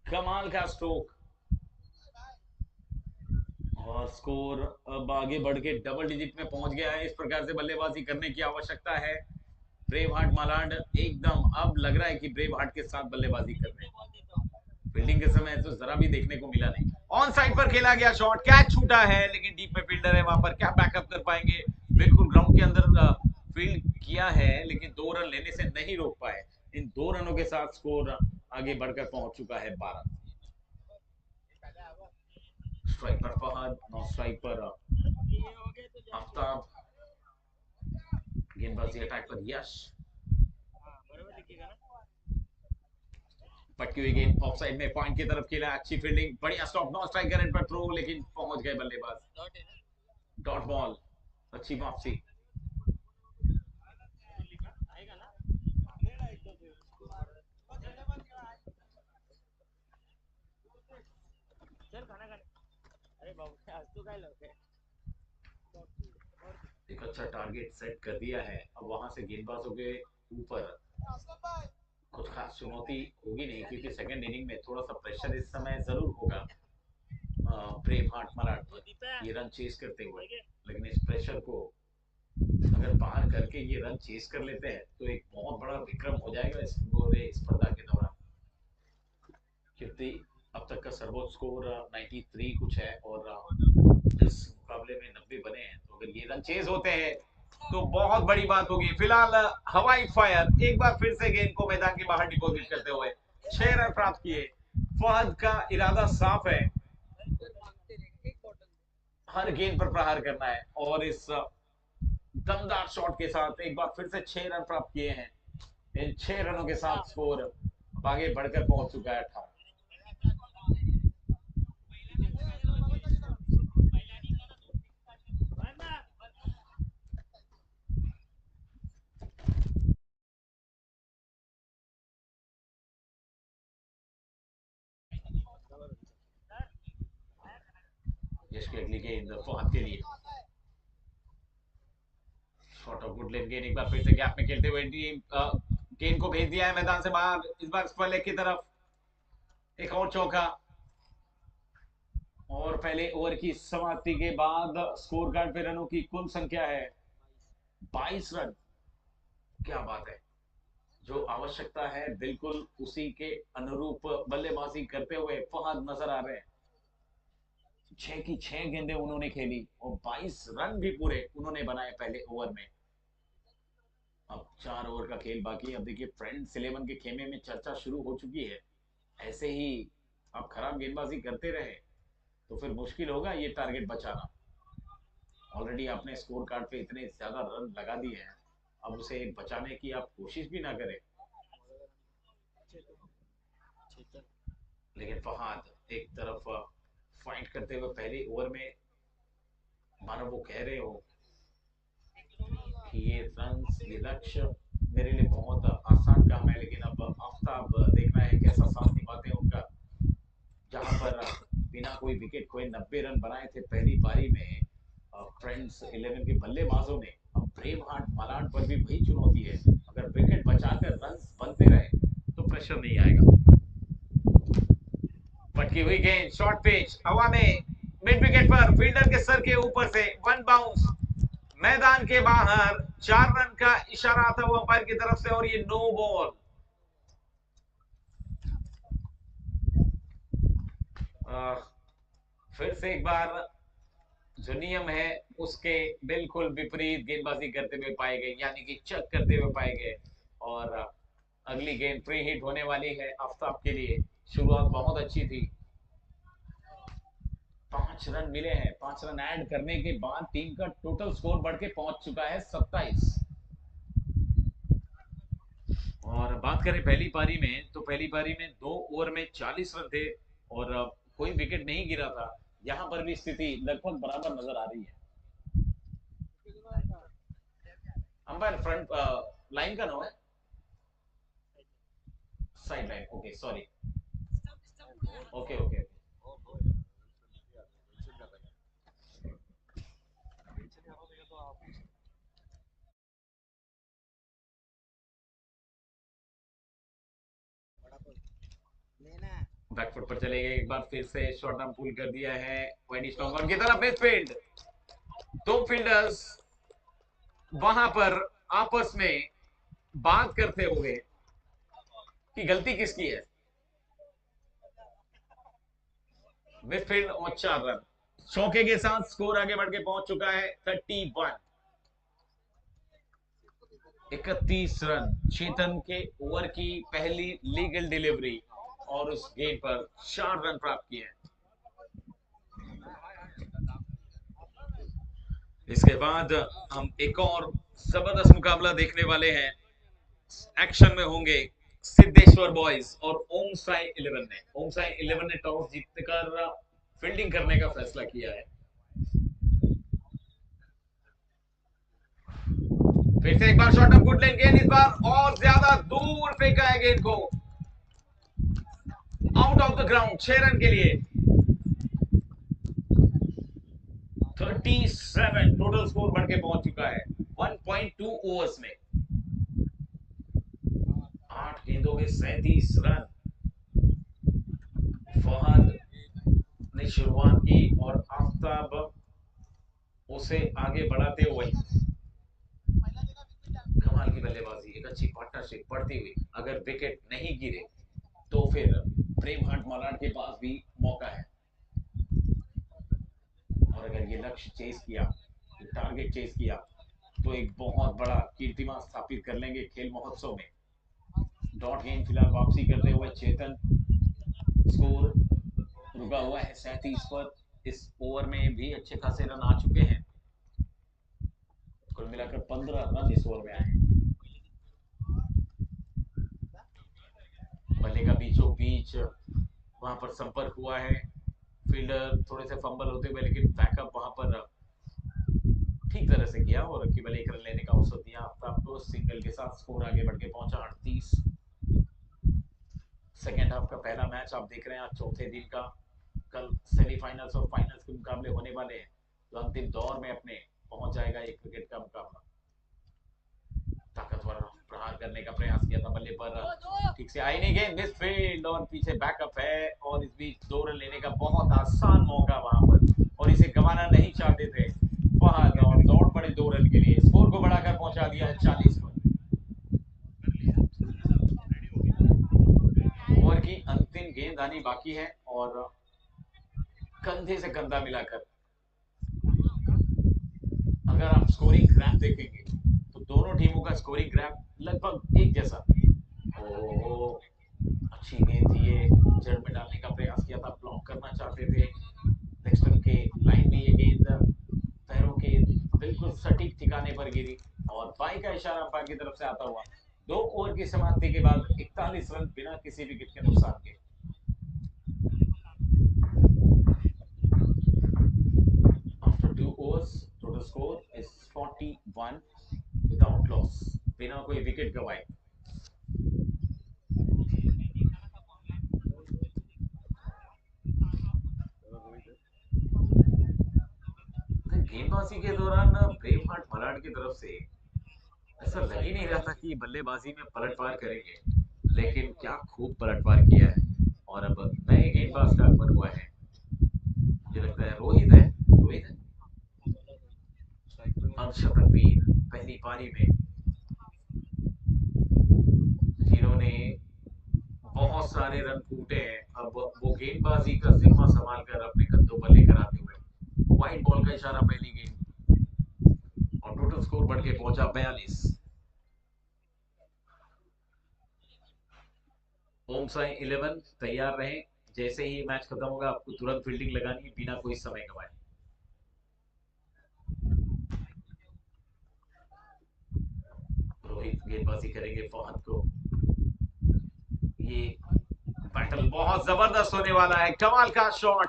कमाल का स्ट्रोक और स्कोर अब आगे बढ़ के डबल डिजिट में पहुंच गया है। इस प्रकार से बल्लेबाजी करने की आवश्यकता है। ब्रेव हार्ट मालाड एकदम अब लग रहा है कि ब्रेव हार्ट के साथ बल्लेबाजी कर रहे हैं। फील्डिंग के समय तो जरा भी देखने को मिला नहीं। ऑन साइड पर खेला गया शॉट, कैच छूटा है लेकिन डीप में फील्डर है वहां पर, क्या बैकअप कर पाएंगे। बिल्कुल ग्राउंड के अंदर फील्ड किया है लेकिन 2 रन लेने से नहीं रोक पाए। इन 2 रनों के साथ स्कोर आगे बढ़कर पहुंच चुका है 12। स्ट्राइक पर फहद, नॉन स्ट्राइक पर ये हो गए तो जाके आफ्ताब, गेंदबाजी अटैक पर यश। हाँ बराबर दिखेगा ना। पटकी हुई गेंद ऑफ साइड में पॉइंट की तरफ खेला, अच्छी फील्डिंग, बढ़िया स्टॉप, नॉन स्ट्राइक करंट पर थ्रो लेकिन पहुंच गए बल्लेबाज। डॉट है ना, डॉट बॉल, अच्छी वापसी। लिखा आएगा ना। चल खाना खाने। अरे बाबू आज तो काय लवकर एक अच्छा टारगेट सेट कर दिया है। अब वहां से गेंदबाजों के ऊपर कुछ खास चुनौती होगी नहीं क्योंकि सेकंड इनिंग में थोड़ा सा प्रेशर इस समय जरूर होगा ब्रेव हार्ट मराठ वो पर दीपा ये रन चेस करते हुए। ठीक है। लेकिन इस प्रेशर को अगर पार करके ये रन चेस कर लेते हैं तो एक बहुत बड़ा विक्रम हो जाएगा इस पूरे स्पर्धा के दौरान, क्योंकि अब तक का सर्वोच्च स्कोर 93 कुछ है और इस मुकाबले में 90 बने हैं। तो अगर ये रन चेज होते हैं तो बहुत बड़ी बात होगी। फिलहाल हवाई फायर एक बार फिर से गेंद को मैदान के बाहर डिपॉजिट करते हुए 6 रन प्राप्त किए। फहद का इरादा साफ है, हर गेंद पर प्रहार करना है और इस दमदार शॉट के साथ एक बार फिर से 6 रन प्राप्त किए हैं। इन 6 रनों के साथ स्कोर आगे बढ़कर पहुंच चुका है 18। यश की अगली गेंद फहद के लिए, शॉट ऑफ गुड लेन गेंद, एक बार फिर से गैप में खेलते हुए टीम गेंद को भेज दिया है मैदान से बाहर, इस बार स्क्वायर लेग की तरफ। एक और चौका और पहले ओवर की समाप्ति के बाद स्कोर कार्ड पे रनों की कुल संख्या है 22 रन। क्या बात है, जो आवश्यकता है बिल्कुल उसी के अनुरूप बल्लेबाजी करते हुए फहद नजर आ रहे हैं। 6 की 6 गेंदें उन्होंने खेली और 22 रन भी पूरे उन्होंने बनाए पहले ओवर में। अब 4 ओवर का खेल बाकी है। अब देखिए फ्रेंड्स 11 के खेमे में चर्चा शुरू हो चुकी है। ऐसे ही आप खराब गेंदबाजी करते रहे तो फिर मुश्किल होगा ये टारगेट बचाना। ऑलरेडी आपने स्कोर कार्ड पे इतने ज्यादा रन लगा दिए हैं, अब उसे बचाने की आप कोशिश भी ना करें। लेकिन फहाद एक तरफ फाइट करते हुए पहले ओवर में, मानो वो कह रहे हो कि ये रन, ये लक्ष्य मेरे लिए बहुत आसान काम है, लेकिन अब आफ्ताब देखना है कैसा साथ निभाते हैं उनका। जहां पर बिना कोई विकेट खोए 90 रन बनाए थे पहली पारी में फ्रेंड्स 11 के बल्लेबाजों ने, अब ब्रेव हार्ट मलाड पर भी वही चुनौती है। अगर विकेट बचाकर रन बनते रहे तो प्रेशर नहीं आएगा। पटकी हुई गेंद, शॉर्ट पिच हवा में, मिड विकेट पर फील्डर के सर के ऊपर से वन बाउंस, मैदान के बाहर। 4 रन का इशारा था वो अंपायर की तरफ से और ये नो बॉल। फिर से एक बार जो नियम है उसके बिल्कुल विपरीत गेंदबाजी करते हुए पाए गए, यानी कि चक करते हुए पाए गए। और अगली गेंद फ्री हिट होने वाली है आफ्ताब के लिए। शुरुआत बहुत अच्छी थी, 5 रन मिले हैं। 5 रन ऐड करने के बाद टीम का टोटल स्कोर बढ़ के पहुंच चुका है 27। और बात करें पहली पारी में, तो पहली पारी में 2 ओवर में 40 रन थे और कोई विकेट नहीं गिरा था। यहां पर भी स्थिति लगभग बराबर नजर आ रही है। अंपायर फ्रंट लाइन का नाम है side line, okay sorry, okay okay. Back foot पर चले गए, एक बार फिर से शॉर्ट आर्म पुल कर दिया है वाइडी स्ट्रॉन्ग की तरफ। मिडफील्ड, 2 फील्डर्स वहां पर आपस में बात करते हुए कि गलती किसकी है। मिडफील्ड और 4 रन, चौके के साथ स्कोर आगे बढ़ के पहुंच चुका है 31। 31 रन, चेतन के ओवर की पहली लीगल डिलीवरी और उस गेंद पर 4 रन प्राप्त किए हैं। इसके बाद हम एक और जबरदस्त मुकाबला देखने वाले हैं। एक्शन में होंगे सिद्धेश्वर बॉयज और ओम साई 11 ने। ओम साई 11 ने टॉस जीतकर फील्डिंग करने का फैसला किया है। फिर से एक बार शॉर्ट ऑफ गुड लेन गेंद, इस बार और ज्यादा दूर फेंका है गेंद को, out of the ground. 6 run के लिए 37 टोटल स्कोर बढ़ के पहुंच चुका है 1.2 ओवर्स में। 8 गेंदों में 37 रन। फहद ने शुरुआत की और आफ्ताब उसे आगे बढ़ाते हुए, कमाल की बल्लेबाजी, एक अच्छी पार्टनरशिप बढ़ती हुई। अगर विकेट नहीं गिरे तो फिर प्रेम हंट मलाड के पास भी मौका है। और अगर ये लक्ष्य चेस किया, टारगेट चेस किया, तो एक बहुत बड़ा कीर्तिमान स्थापित कर लेंगे खेल महोत्सव में। डॉट गेंद फिलहाल वापसी करते हुए चेतन, स्कोर रुका हुआ है 37 पर। इस ओवर में भी अच्छे खासे रन आ चुके हैं, कुल मिलाकर 15 रन इस ओवर में आए हैं। बल्ले का बीचों बीच वहां पर संपर्क हुआ है, फील्डर थोड़े से फंबल होते हुए, लेकिन बैकअप वहां पर ठीक तरह से किया और केवल 1 रन लेने का अवसर दिया आफ्ताब को। सिंगल के साथ स्कोर आगे बढ़ के पहुंचा 38। सेकेंड हाफ का पहला मैच आप देख रहे हैं आज चौथे दिन का। कल सेमीफाइनल्स और फाइनल्स के मुकाबले होने वाले हैं, तो अंतिम दौर में अपने पहुंच जाएगा एक क्रिकेट का मुकाबला। ताकतवर प्रहार करने का प्रयास किया था बल्ले पर, ठीक से आई नहीं गेंद, मिस फील्ड और पीछे बैकअप है। और इस बीच 2 रन लेने का बहुत आसान मौका वहां पर और इसे गंवाना नहीं चाहते थे फहद और दौड़ पड़े 2 रन के लिए। स्कोर को बढ़ाकर पहुंचा दिया है 40 पर। ओवर की अंतिम गेंद आनी बाकी है और कंधे से कंधा मिलाकर अगर आप स्कोरिंग ग्राफ देखेंगे तो दोनों टीमों का स्कोरिंग ग्राफ लगभग एक जैसा। ओह, अच्छी गेंद थी ये, जड़ में डालने का प्रयास किया था, ब्लॉक करना चाहते थे। लेग स्टंप के लाइन में ये गेंद पैरों के बिल्कुल सटीक ठिकाने पर गिरी और बाई का इशारा अंपायर की तरफ से आता हुआ 2 ओवर की समाप्ति के बाद 41 रन बिना किसी विकेट के नुकसान के। After 2 overs, total score is 41 without loss, बिना कोई विकेट गवाए। गेंदबाजी के दौरान ब्रेव हार्ट मलाड की तरफ से ऐसा लग ही नहीं रहा था कि बल्लेबाजी में पलटवार करेंगे, लेकिन क्या खूब पलटवार किया है और अब नए गेंदबाज का आगमन हुआ है। मुझे लगता है रोहित है अर्धशतक वीर पहली पारी में, जिन्होंने बहुत सारे रन कूटे हैं। अब वो गेंदबाजी का जिम्मा संभाल कर अपने कंधों पर लेकर आते हुए व्हाइट बॉल का इशारा पहली गेंद और टोटल स्कोर बढ़ के पहुंचा 42। ओम साई 11 तैयार रहे, जैसे ही मैच खत्म होगा आपको तुरंत फील्डिंग लगानी है बिना कोई समय गवाए। रोहित गेंदबाजी करेंगे फहद को। ये बैटल बहुत जबरदस्त होने वाला है, कमाल का शॉट,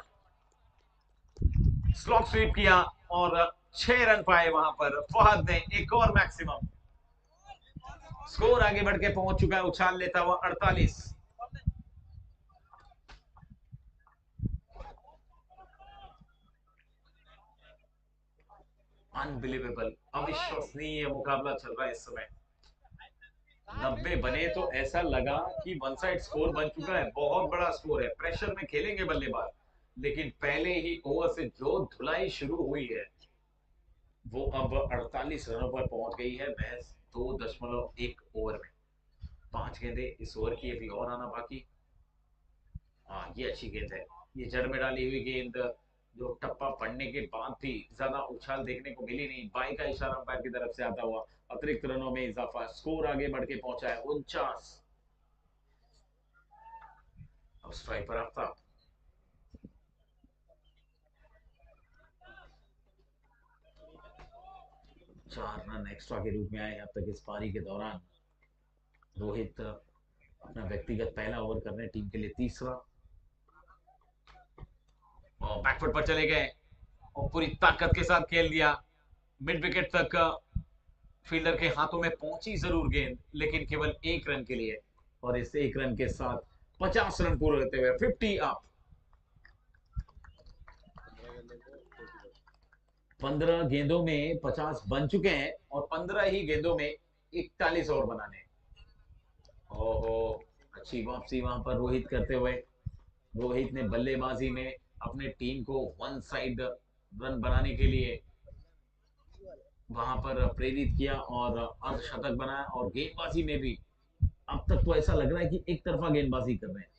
स्लॉग स्वीप किया और 6 रन पाए वहां पर फहद ने, एक और मैक्सिमम। स्कोर आगे बढ़ के पहुंच चुका है उछाल लेता हुआ 48। अनबिलीवेबल, अविश्वसनीय मुकाबला चल रहा है इस समय। 90 बने तो ऐसा लगा कि वन साइड स्कोर बन चुका है, बहुत बड़ा स्कोर है, प्रेशर में खेलेंगे बल्लेबाज, लेकिन पहले ही ओवर से जो धुलाई शुरू हुई है वो अब 48 रनों पर पहुंच गई है महज 2.1 ओवर में। 5 गेंदें इस ओवर की अभी और आना बाकी। हाँ, ये अच्छी गेंद है, ये जड़ में डाली हुई गेंद जो टप्पा पड़ने के बाद भी ज्यादा उछाल देखने को मिली नहीं। बाई का इशारा अंपायर की तरफ से आता हुआ अतिरिक्त रनों में इजाफा, स्कोर आगे बढ़ के पहुंचा है 49। अब स्ट्राइक पर आफ्ताब, चार रन एक्स्ट्रा के रूप में आए अब तक इस पारी के दौरान। रोहित अपना व्यक्तिगत पहला ओवर कर रहे हैं, टीम के लिए तीसरा, और बैकफुट पर चले गए और पूरी ताकत के साथ खेल दिया। मिड विकेट तक फील्डर के हाथों में पहुंची जरूर गेंद, लेकिन केवल 1 रन के लिए, और इस 1 रन के साथ 50 रन पूरे होते हुए 50 अप। 15 गेंदों में 50 बन चुके हैं और 15 ही गेंदों में 41 और बनाने। ओहो, अच्छी वापसी वहां पर रोहित करते हुए। रोहित ने बल्लेबाजी में अपने टीम को वन साइड रन बनाने के लिए वहां पर प्रेरित किया और अर्धशतक बनाया, और गेंदबाजी में भी अब तक तो ऐसा लग रहा है कि एक तरफा गेंदबाजी कर रहे हैं,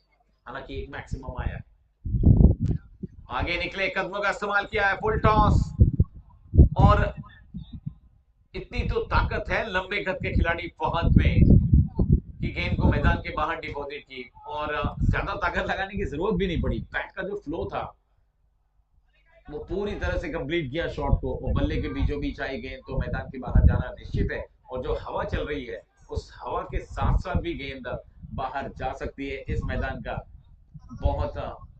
हालांकि एक मैक्सिमम आया। आगे निकले, कदमों का इस्तेमाल किया है, फुल टॉस, और इतनी तो ताकत है लंबे कद के खिलाड़ी फहद में कि गेंद को मैदान के बाहर डिपॉजिट की, और ज्यादा ताकत लगाने की जरूरत भी नहीं पड़ी। बैट का जो फ्लो था वो पूरी तरह से कंप्लीट किया शॉट को, और बल्ले के बीचों बीच आई गेंद तो मैदान के बाहर जाना निश्चित है, और जो हवा चल रही है उस हवा के साथ साथ भी गेंद बाहर जा सकती है। इस मैदान का बहुत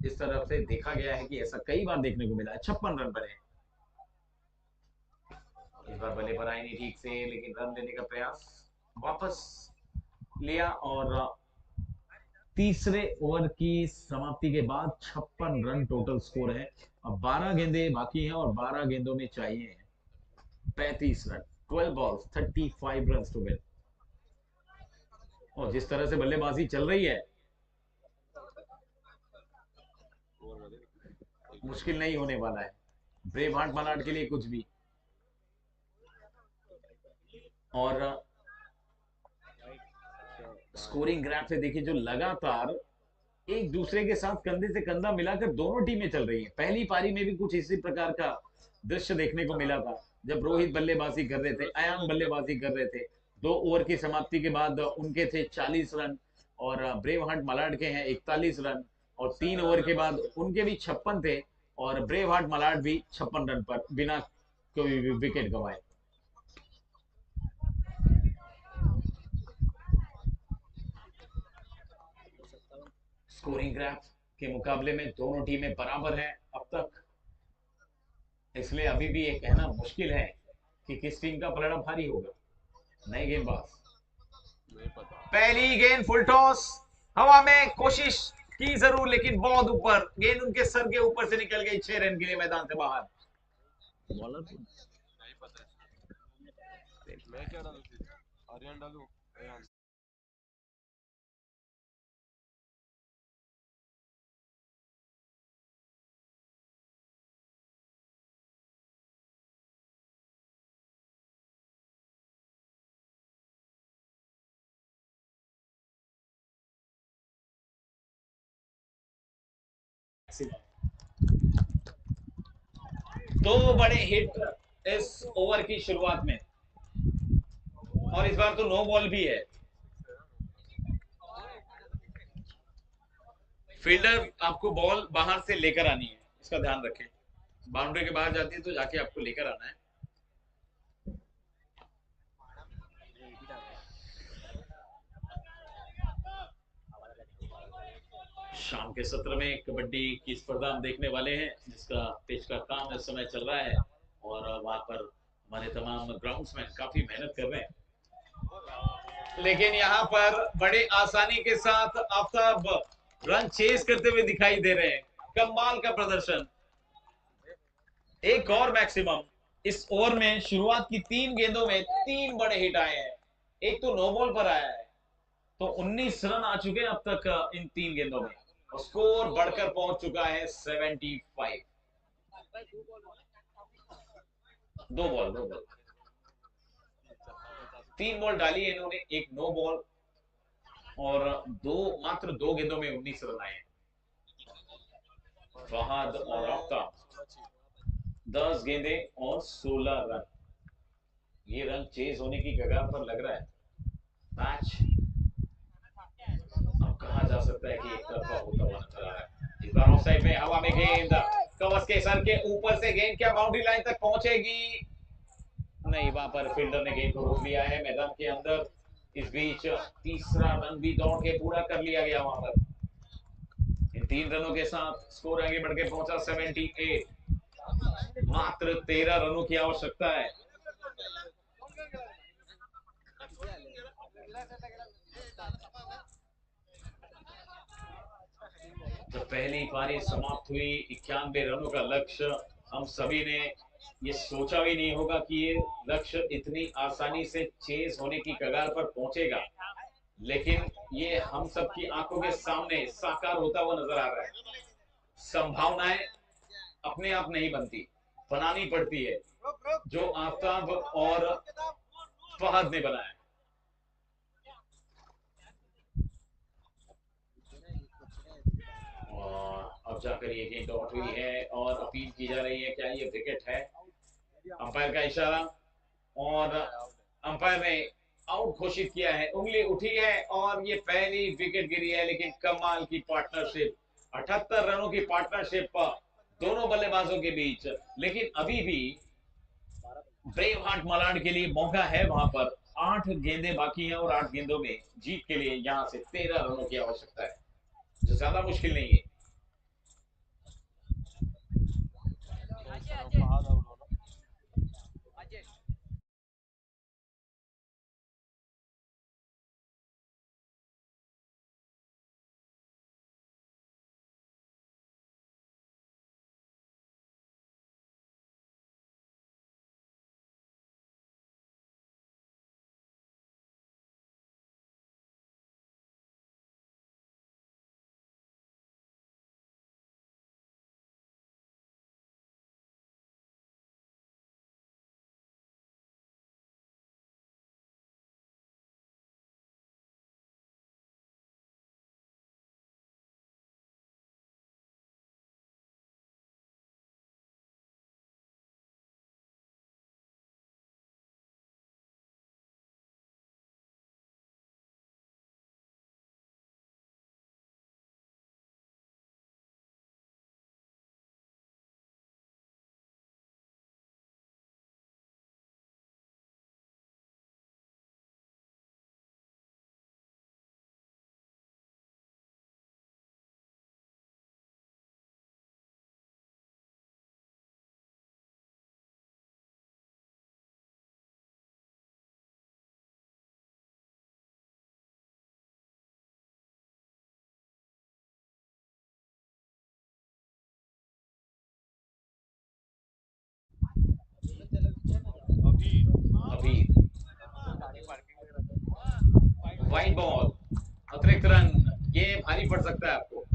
इस तरफ से देखा गया है कि ऐसा कई बार देखने को मिला है। 56 रन बने, इस बार बल्ले पर आई नहीं ठीक से, लेकिन रन देने का प्रयास वापस लिया, और तीसरे ओवर की समाप्ति के बाद 56 रन टोटल स्कोर है। अब 12 गेंदें बाकी हैं और 12 गेंदों में चाहिए 35 run. 12 balls 35 run to win, और जिस तरह से बल्लेबाजी चल रही है मुश्किल नहीं होने वाला है ब्रेव हार्ट मलाड के लिए कुछ भी। और स्कोरिंग ग्राफ से देखिए, जो लगातार एक दूसरे के साथ कंधे से कंधा मिलाकर दोनों टीमें चल रही हैं। पहली पारी में भी कुछ इसी प्रकार का दृश्य देखने को मिला था, जब रोहित बल्लेबाजी कर रहे थे, अयान बल्लेबाजी कर रहे थे। 2 ओवर की समाप्ति के बाद उनके थे 40 रन, और ब्रेव हार्ट मलाड के हैं 41 रन, और 3 ओवर के बाद उनके भी 56 थे, और ब्रेव हार्ट मलाड भी 56 रन पर बिना कोई विकेट गंवाए। स्कोरिंग ग्राफ के मुकाबले में दोनों टीमें बराबर हैं अब तक, इसलिए अभी भी ये कहना मुश्किल है कि किस टीम का पलड़ा भारी होगा। नए गेंदबाज, नहीं पता। पहली गेंद फुल टॉस, हवा में कोशिश की जरूर, लेकिन बहुत ऊपर, गेंद उनके सर के ऊपर से निकल गई, 6 रन के लिए मैदान से बाहर। बॉलर नहीं पता है। मैं क्या डालूं फिर? आर्यन डालूं? रेहान। दो बड़े हिट इस ओवर की शुरुआत में, और इस बार तो नो बॉल भी है। फील्डर आपको बॉल बाहर से लेकर आनी है, इसका ध्यान रखें। बाउंड्री के बाहर जाती है तो जाके आपको लेकर आना है। शाम के सत्र में कबड्डी की स्पर्धा हम देखने वाले हैं, जिसका पिच का काम इस समय चल रहा है, और वहां पर हमारे तमाम ग्राउंड्समैन काफी मेहनत कर रहे हैं, लेकिन यहाँ पर बड़े आसानी के साथ आफ्ताब रन चेस करते हुए दिखाई दे रहे हैं। कमाल का प्रदर्शन, एक और मैक्सिमम। इस ओवर में शुरुआत की 3 गेंदों में 3 बड़े हिट आए हैं, एक तो नो बॉल पर आया है, तो 19 रन आ चुके हैं अब तक इन 3 गेंदों में, और स्कोर बढ़कर पहुंच चुका है 75। दो बॉल 3 बॉल डाली है इन्होंने, एक नो बॉल, और मात्र 2 गेंदों में 19 रन आए हैं। फहद और आफ्ताब 10 गेंदे और 16 रन, ये रन चेज होने की कगार पर लग रहा है। मैच अब कहा जा सकता है कि एक तरफा होता हुआ नजर आ रहा है। इस बार ऑफ साइड में, हवा में गेंद, कवच के सर के ऊपर से गेंद क्या बाउंड्री लाइन तक पहुंचेगी? नहीं, वहां पर फील्डर ने गेंद को रोक लिया है मैदान के अंदर। इस बीच तीसरा रन भी दौड़ के पूरा कर लिया गया वहां पर। इन 3 रनों के साथ स्कोर आगे बढ़ के पहुंचा 78। मात्र 13 रनों की आवश्यकता है। जब पहली पारी समाप्त हुई, 91 रनों का लक्ष्य, हम सभी ने ये सोचा भी नहीं होगा कि ये लक्ष्य इतनी आसानी से चेज होने की कगार पर पहुंचेगा, लेकिन ये हम सबकी आंखों के सामने साकार होता हुआ नजर आ रहा है। संभावनाएं अपने आप नहीं बनती, बनानी पड़ती है, जो आफ्ताब और फहद ने बनाया। और अब जाकर ये गेंद आउट हुई है, और अपील की जा रही है, क्या ये विकेट है? अंपायर का इशारा, और अंपायर ने आउट घोषित किया है, उंगली उठी है, और ये पहली विकेट गिरी है। लेकिन कमाल की पार्टनरशिप, 78 रनों की पार्टनरशिप दोनों बल्लेबाजों के बीच, लेकिन अभी भी ब्रेव हार्ट मलाड के लिए मौका है वहां पर। 8 गेंदें बाकी हैं, और 8 गेंदों में जीत के लिए यहां से 13 रनों की आवश्यकता है, जो ज्यादा मुश्किल नहीं है। फहद आउट होना। रोहित, वाइड बॉल, अतिरिक्त रन, ये भारी पड़ सकता है आपको।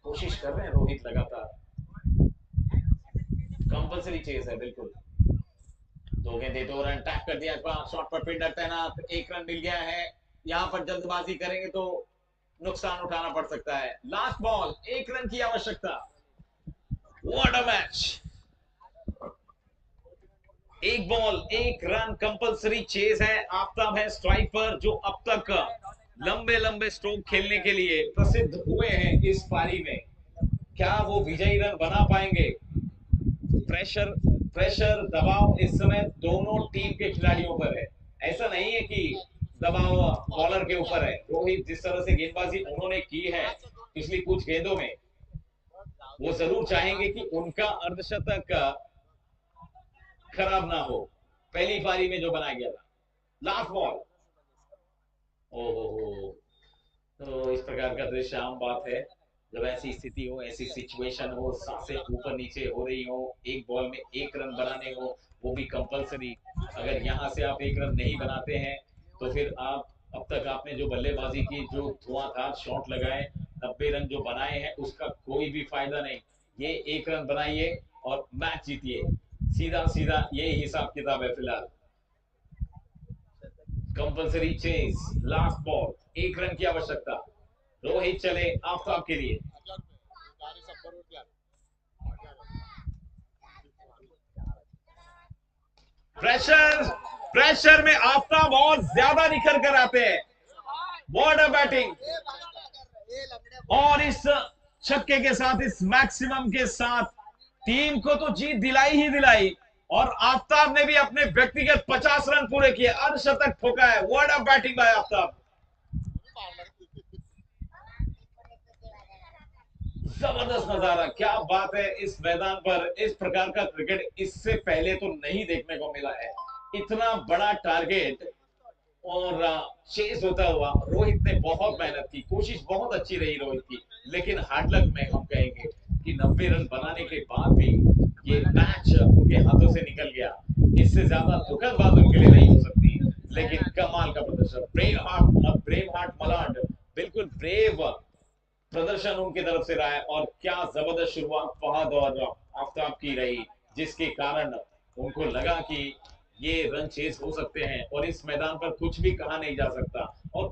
कोशिश कर रहे हैं रोहित लगातार, कंपल्सरी चेज है बिल्कुल। दो गेंदे 2 रन, टैप कर दिया, शॉट पर फील्डर तैनात, 1 रन मिल गया है। यहां पर जल्दबाजी करेंगे तो नुकसान उठाना पड़ सकता है। लास्ट बॉल, 1 रन की आवश्यकता। What a match! 1 ball 1 run, compulsory chase है। आफ्ताब है स्ट्राइक पर, जो अब तक लंबे लंबे स्ट्रोक खेलने के लिए प्रसिद्ध हुए हैं इस पारी में। क्या वो विजयी रन बना पाएंगे? प्रेशर प्रेशर दबाव इस समय दोनों टीम के खिलाड़ियों पर है। ऐसा नहीं है कि दबाव बॉलर के ऊपर है। रोहित जिस तरह से गेंदबाजी उन्होंने की है पिछली कुछ गेंदों में, वो जरूर चाहेंगे कि उनका अर्धशतक खराब ना हो, पहली पारी में जो बनाया गया था। Last ball. ओहो, तो इस प्रकार का दृश्य आम बात है, जब ऐसी स्थिति हो, ऐसी सिचुएशन हो, सांसें ऊपर नीचे हो रही हो, एक बॉल में एक रन बनाने हो, वो भी कंपलसरी। अगर यहां से आप एक रन नहीं बनाते हैं तो फिर आप, अब तक आपने जो बल्लेबाजी की, जो धुआंधार शॉट लगाए, 90 रन जो बनाए हैं, उसका कोई भी फायदा नहीं। ये एक रन बनाइए और मैच जीतिए, सीधा सीधा यही हिसाब किताब है फिलहाल। कंपलसरी चेस, लास्ट बॉल, एक रन की आवश्यकता। रोहित चले आफ्ताब के लिए। प्रेशर, प्रेशर में आफ्ताब और ज्यादा निखर कर आते हैं। बॉर्डर बैटिंग, और इस छक्के के साथ, इस मैक्सिमम के साथ टीम को तो जीत दिलाई ही दिलाई, और आफ्ताब ने भी अपने व्यक्तिगत 50 रन पूरे किए, अर्धशतक ठोका है। Word of batting bye Aftab. जबरदस्त नजारा, क्या बात है। इस मैदान पर इस प्रकार का क्रिकेट इससे पहले तो नहीं देखने को मिला है। इतना बड़ा टारगेट और चेस होता हुआ, रोहित ने बहुत मेहनत की, कोशिश बहुत अच्छी रही रोहित की, लेकिन हार्ड लक में हम कहेंगे कि 90 रन बनाने के बाद भी ये मैच उनके हाथों से निकल गया। इससे ज्यादा दुखद बात उनके लिए नहीं हो सकती, लेकिन कमाल का प्रदर्शन। ब्रेव हार्ट मलाड, बिल्कुल ब्रेव प्रदर्शन उनकी तरफ से रहा है, और क्या जबरदस्त शुरुआत फहद और आफ्ताब की रही, जिसके कारण उनको लगा कि ये रन चेज हो सकते हैं, और इस मैदान पर कुछ भी कहा नहीं जा सकता। और